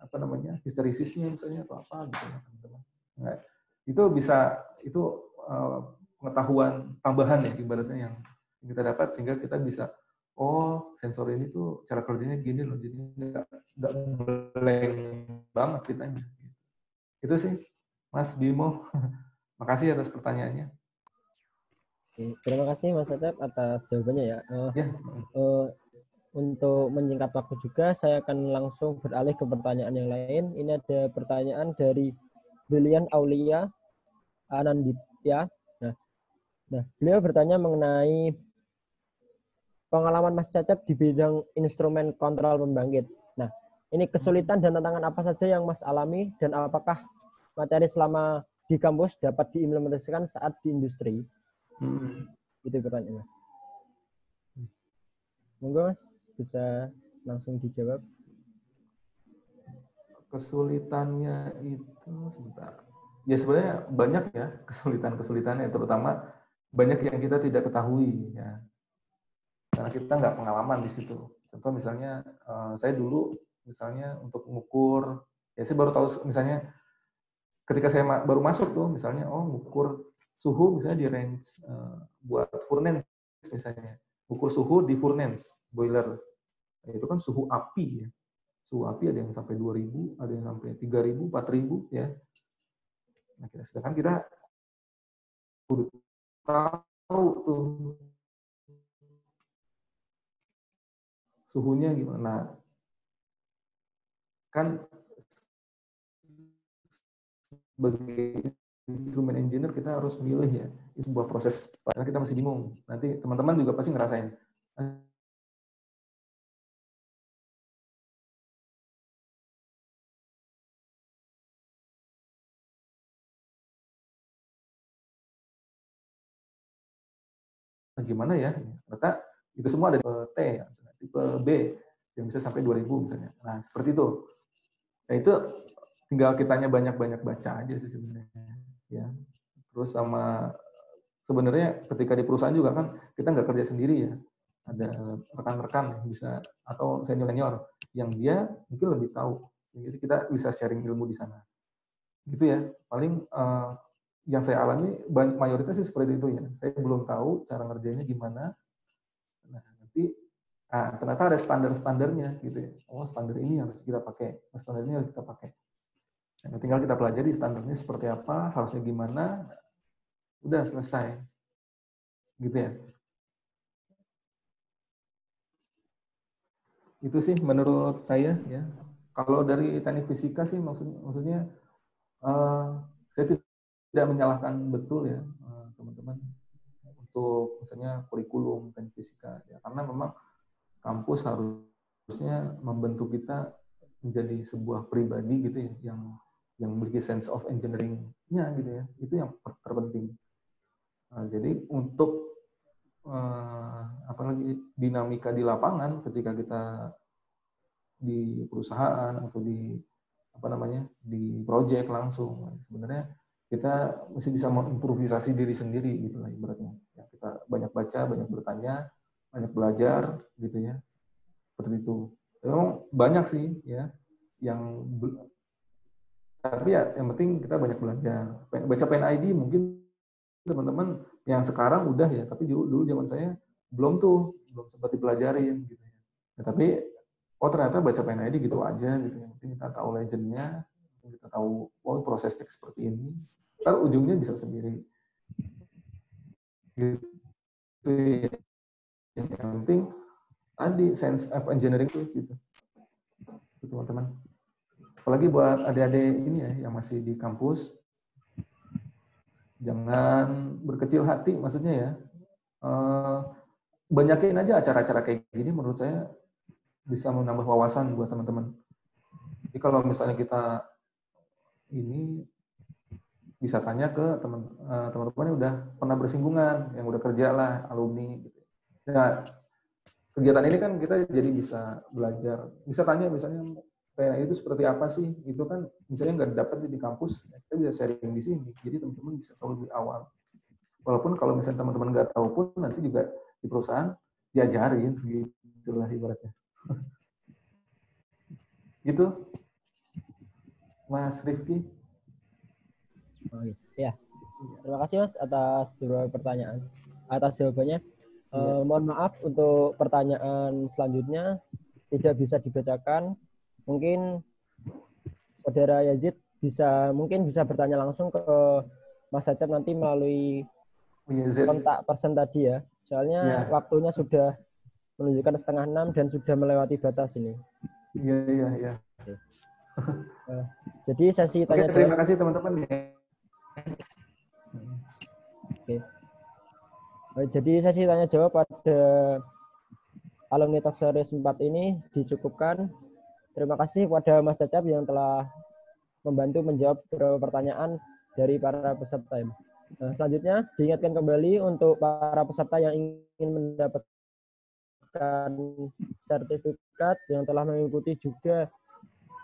apa namanya histerisisnya misalnya atau apa gitu ya teman-teman. Nah, itu bisa pengetahuan tambahan ya ibaratnya yang kita dapat sehingga kita bisa oh sensor ini tuh cara kerjanya gini loh jadi nggak blank banget kitanya. Itu sih Mas Bimo. Makasih atas pertanyaannya. Terima kasih Mas Cecep atas jawabannya ya. Untuk menyingkat waktu juga, saya akan langsung beralih ke pertanyaan yang lain. Ini ada pertanyaan dari Brilian Aulia Ananditya. Nah, beliau bertanya mengenai pengalaman Mas Cecep di bidang instrumen kontrol pembangkit. Nah, ini kesulitan dan tantangan apa saja yang Mas alami dan apakah materi selama di kampus dapat diimplementasikan saat di industri? Itu pertanyaan Mas. Monggo Mas bisa langsung dijawab. Kesulitannya itu sebentar. Ya sebenarnya banyak ya kesulitannya, terutama banyak yang kita tidak ketahui ya. Karena kita nggak pengalaman di situ. Contoh misalnya saya dulu misalnya untuk mengukur, ya saya baru tahu misalnya ketika saya baru masuk tuh misalnya mengukur suhu misalnya di range buat furnace misalnya, ukur suhu di furnace boiler. Nah, itu kan suhu api ya. Suhu api ada yang sampai 2000, ada yang sampai 3000, 4000 ya. Nah, sedangkan kita udah tahu tuh suhunya gimana. Kan sebagai instrumen engineer kita harus milih ya. Ini sebuah proses, karena kita masih bingung. Nanti teman-teman juga pasti ngerasain. gimana ya? Ternyata itu semua ada tipe T, ya, tipe B yang bisa sampai 2000 misalnya. Nah, seperti itu. Nah, itu tinggal kitanya banyak-banyak baca aja sih sebenarnya. Ya. Terus sama sebenarnya ketika di perusahaan juga kan kita nggak kerja sendiri ya. Ada rekan-rekan yang bisa atau senior-senior yang dia mungkin lebih tahu. Jadi kita bisa sharing ilmu di sana. Gitu ya. Paling yang saya alami mayoritas sih seperti itu ya. Saya belum tahu cara ngerjainnya gimana. Nah, nanti ternyata ada standar-standarnya gitu ya. Oh, standar ini harus kita pakai. Standar ini harus kita pakai. Nah, tinggal kita pelajari standarnya seperti apa, harusnya gimana. Udah selesai. Gitu ya. Itu sih menurut saya ya. Kalau dari teknik fisika sih maksudnya saya tidak menyalahkan betul ya teman-teman untuk misalnya kurikulum teknik fisika ya, karena memang kampus harusnya membentuk kita menjadi sebuah pribadi gitu ya yang memiliki sense of engineering-nya gitu ya. Itu yang terpenting. Nah, jadi untuk apalagi dinamika di lapangan ketika kita di perusahaan atau di di project langsung, sebenarnya kita mesti bisa mengimprovisasi diri sendiri gitu lah ibaratnya. Ya, kita banyak baca, banyak bertanya, banyak belajar gitu ya, seperti itu. Memang banyak sih ya yang tapi ya yang penting kita banyak belajar. Baca PNID mungkin teman-teman yang sekarang udah ya, tapi dulu zaman saya belum sempat dipelajarin gitu ya. Nah, tapi ternyata baca PNID gitu aja gitu ya. Mungkin kita tahu legendnya, kita tahu prosesnya seperti ini. Ntar ujungnya bisa sendiri. Gitu ya. Yang penting tadi sense of engineering itu gitu. Teman-teman. Apalagi buat adik-adik ini ya yang masih di kampus, jangan berkecil hati, maksudnya ya. Banyakin aja acara-acara kayak gini, menurut saya bisa menambah wawasan buat teman-teman. Jadi kalau misalnya kita ini bisa tanya ke teman-teman yang udah pernah bersinggungan, yang udah kerja lah, alumni. Gitu. Nah, kegiatan ini kan kita jadi bisa belajar, bisa tanya misalnya kayak itu seperti apa sih, itu kan misalnya nggak dapat di kampus, kita bisa sharing di sini, jadi teman-teman bisa tahu lebih awal. Walaupun kalau misalnya teman-teman nggak tahu pun nanti juga di perusahaan diajarin, gitulah ibaratnya. Gitu, Mas Rifki. Oh, ya. Terima kasih Mas atas beberapa pertanyaan, atas jawabannya. Mohon maaf untuk pertanyaan selanjutnya tidak bisa dibacakan. Mungkin Saudara Yazid mungkin bisa bertanya langsung ke Mas Cecep nanti melalui kontak person tadi ya. Soalnya waktunya sudah menunjukkan 5:30 dan sudah melewati batas ini. Iya. Jadi sesi tanya jawab. Terima kasih teman-teman ya. Oke. Jadi sesi tanya jawab pada alumni Talk Series 4 ini dicukupkan. Terima kasih kepada Mas Cecep yang telah membantu menjawab beberapa pertanyaan dari para peserta. Nah, selanjutnya diingatkan kembali untuk para peserta yang ingin mendapatkan sertifikat yang telah mengikuti juga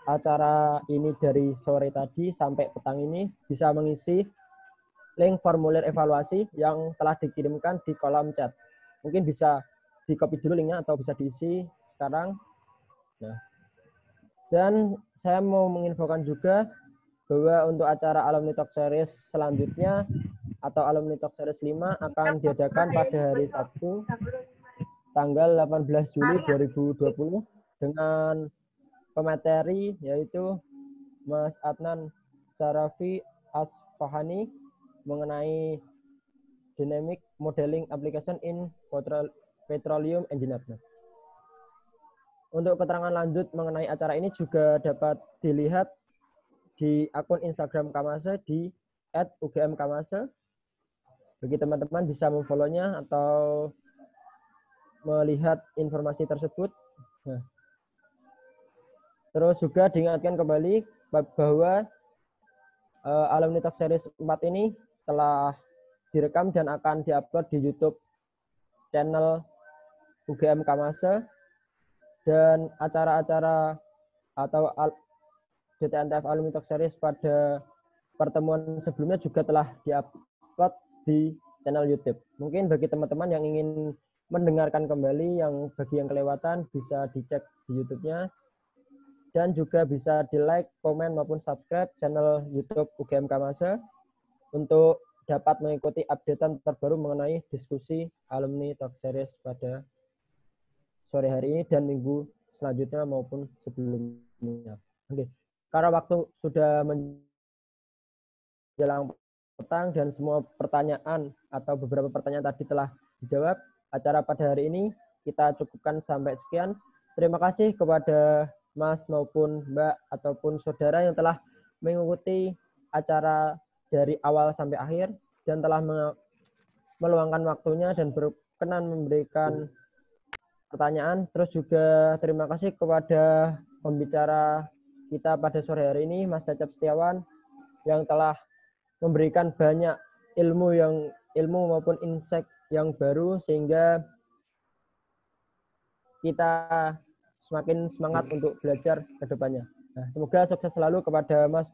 acara ini dari sore tadi sampai petang ini bisa mengisi link formulir evaluasi yang telah dikirimkan di kolom chat. Mungkin bisa di-copy dulu linknya atau bisa diisi sekarang. Nah, dan saya mau menginfokan juga bahwa untuk acara Alumni Talk Series selanjutnya atau Alumni Talk Series 5 akan diadakan pada hari Sabtu tanggal 18 Juli 2020 dengan pemateri yaitu Mas Adnan Sarafi Asfahani mengenai Dynamic Modeling Application in Petroleum Engineering. Untuk keterangan lanjut mengenai acara ini juga dapat dilihat di akun Instagram Kamase di @ugmkamase. Bagi teman-teman bisa memfollow-nya atau melihat informasi tersebut. Nah, terus juga diingatkan kembali bahwa Alumni Talk Series 4 ini telah direkam dan akan diupload di YouTube channel UGM Kamase, dan acara-acara atau DTNTF Alumni Talk Series pada pertemuan sebelumnya juga telah diupload di channel YouTube. Mungkin bagi teman-teman yang ingin mendengarkan kembali, yang bagi yang kelewatan bisa dicek di YouTube-nya, dan juga bisa di-like, komen, maupun subscribe channel YouTube UGM Kamase untuk dapat mengikuti updatean terbaru mengenai diskusi Alumni Talk Series pada sore hari ini dan minggu selanjutnya maupun sebelumnya. Oke. Karena waktu sudah menjelang petang dan semua pertanyaan atau beberapa pertanyaan tadi telah dijawab, acara pada hari ini kita cukupkan sampai sekian. Terima kasih kepada Mas maupun Mbak ataupun saudara yang telah mengikuti acara dari awal sampai akhir dan telah meluangkan waktunya dan berkenan memberikan pertanyaan. Terus juga terima kasih kepada pembicara kita pada sore hari ini, Mas Cecep Setiawan, yang telah memberikan banyak ilmu maupun insight yang baru sehingga kita semakin semangat untuk belajar ke depannya. Nah, semoga sukses selalu kepada Mas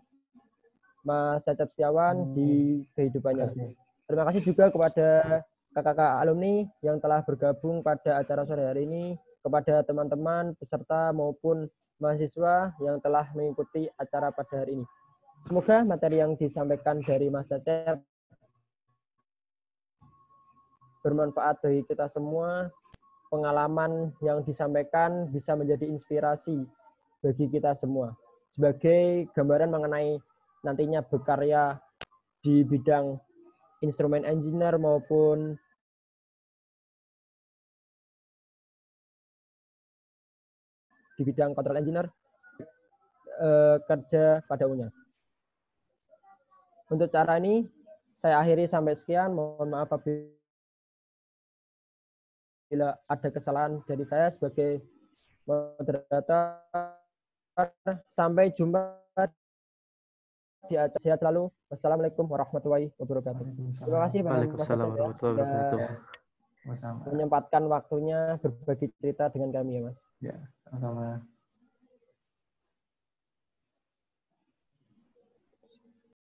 Cecep Setiawan di kehidupannya. Terima kasih juga kepada kakak-kakak alumni yang telah bergabung pada acara sore hari ini, kepada teman-teman, peserta maupun mahasiswa yang telah mengikuti acara pada hari ini. Semoga materi yang disampaikan dari Mas Cecep bermanfaat bagi kita semua. Pengalaman yang disampaikan bisa menjadi inspirasi bagi kita semua. Sebagai gambaran mengenai nantinya berkarya di bidang instrumen engineer maupun di bidang control engineer kerja pada umumnya. Untuk cara ini saya akhiri sampai sekian. Mohon maaf apabila ada kesalahan dari saya sebagai moderator. Sampai jumpa di acara. Sehat selalu. Wassalamualaikum warahmatullahi wabarakatuh. Terima kasih Mas Cecep menyempatkan waktunya berbagi cerita dengan kami ya Mas. Ya, sama-sama.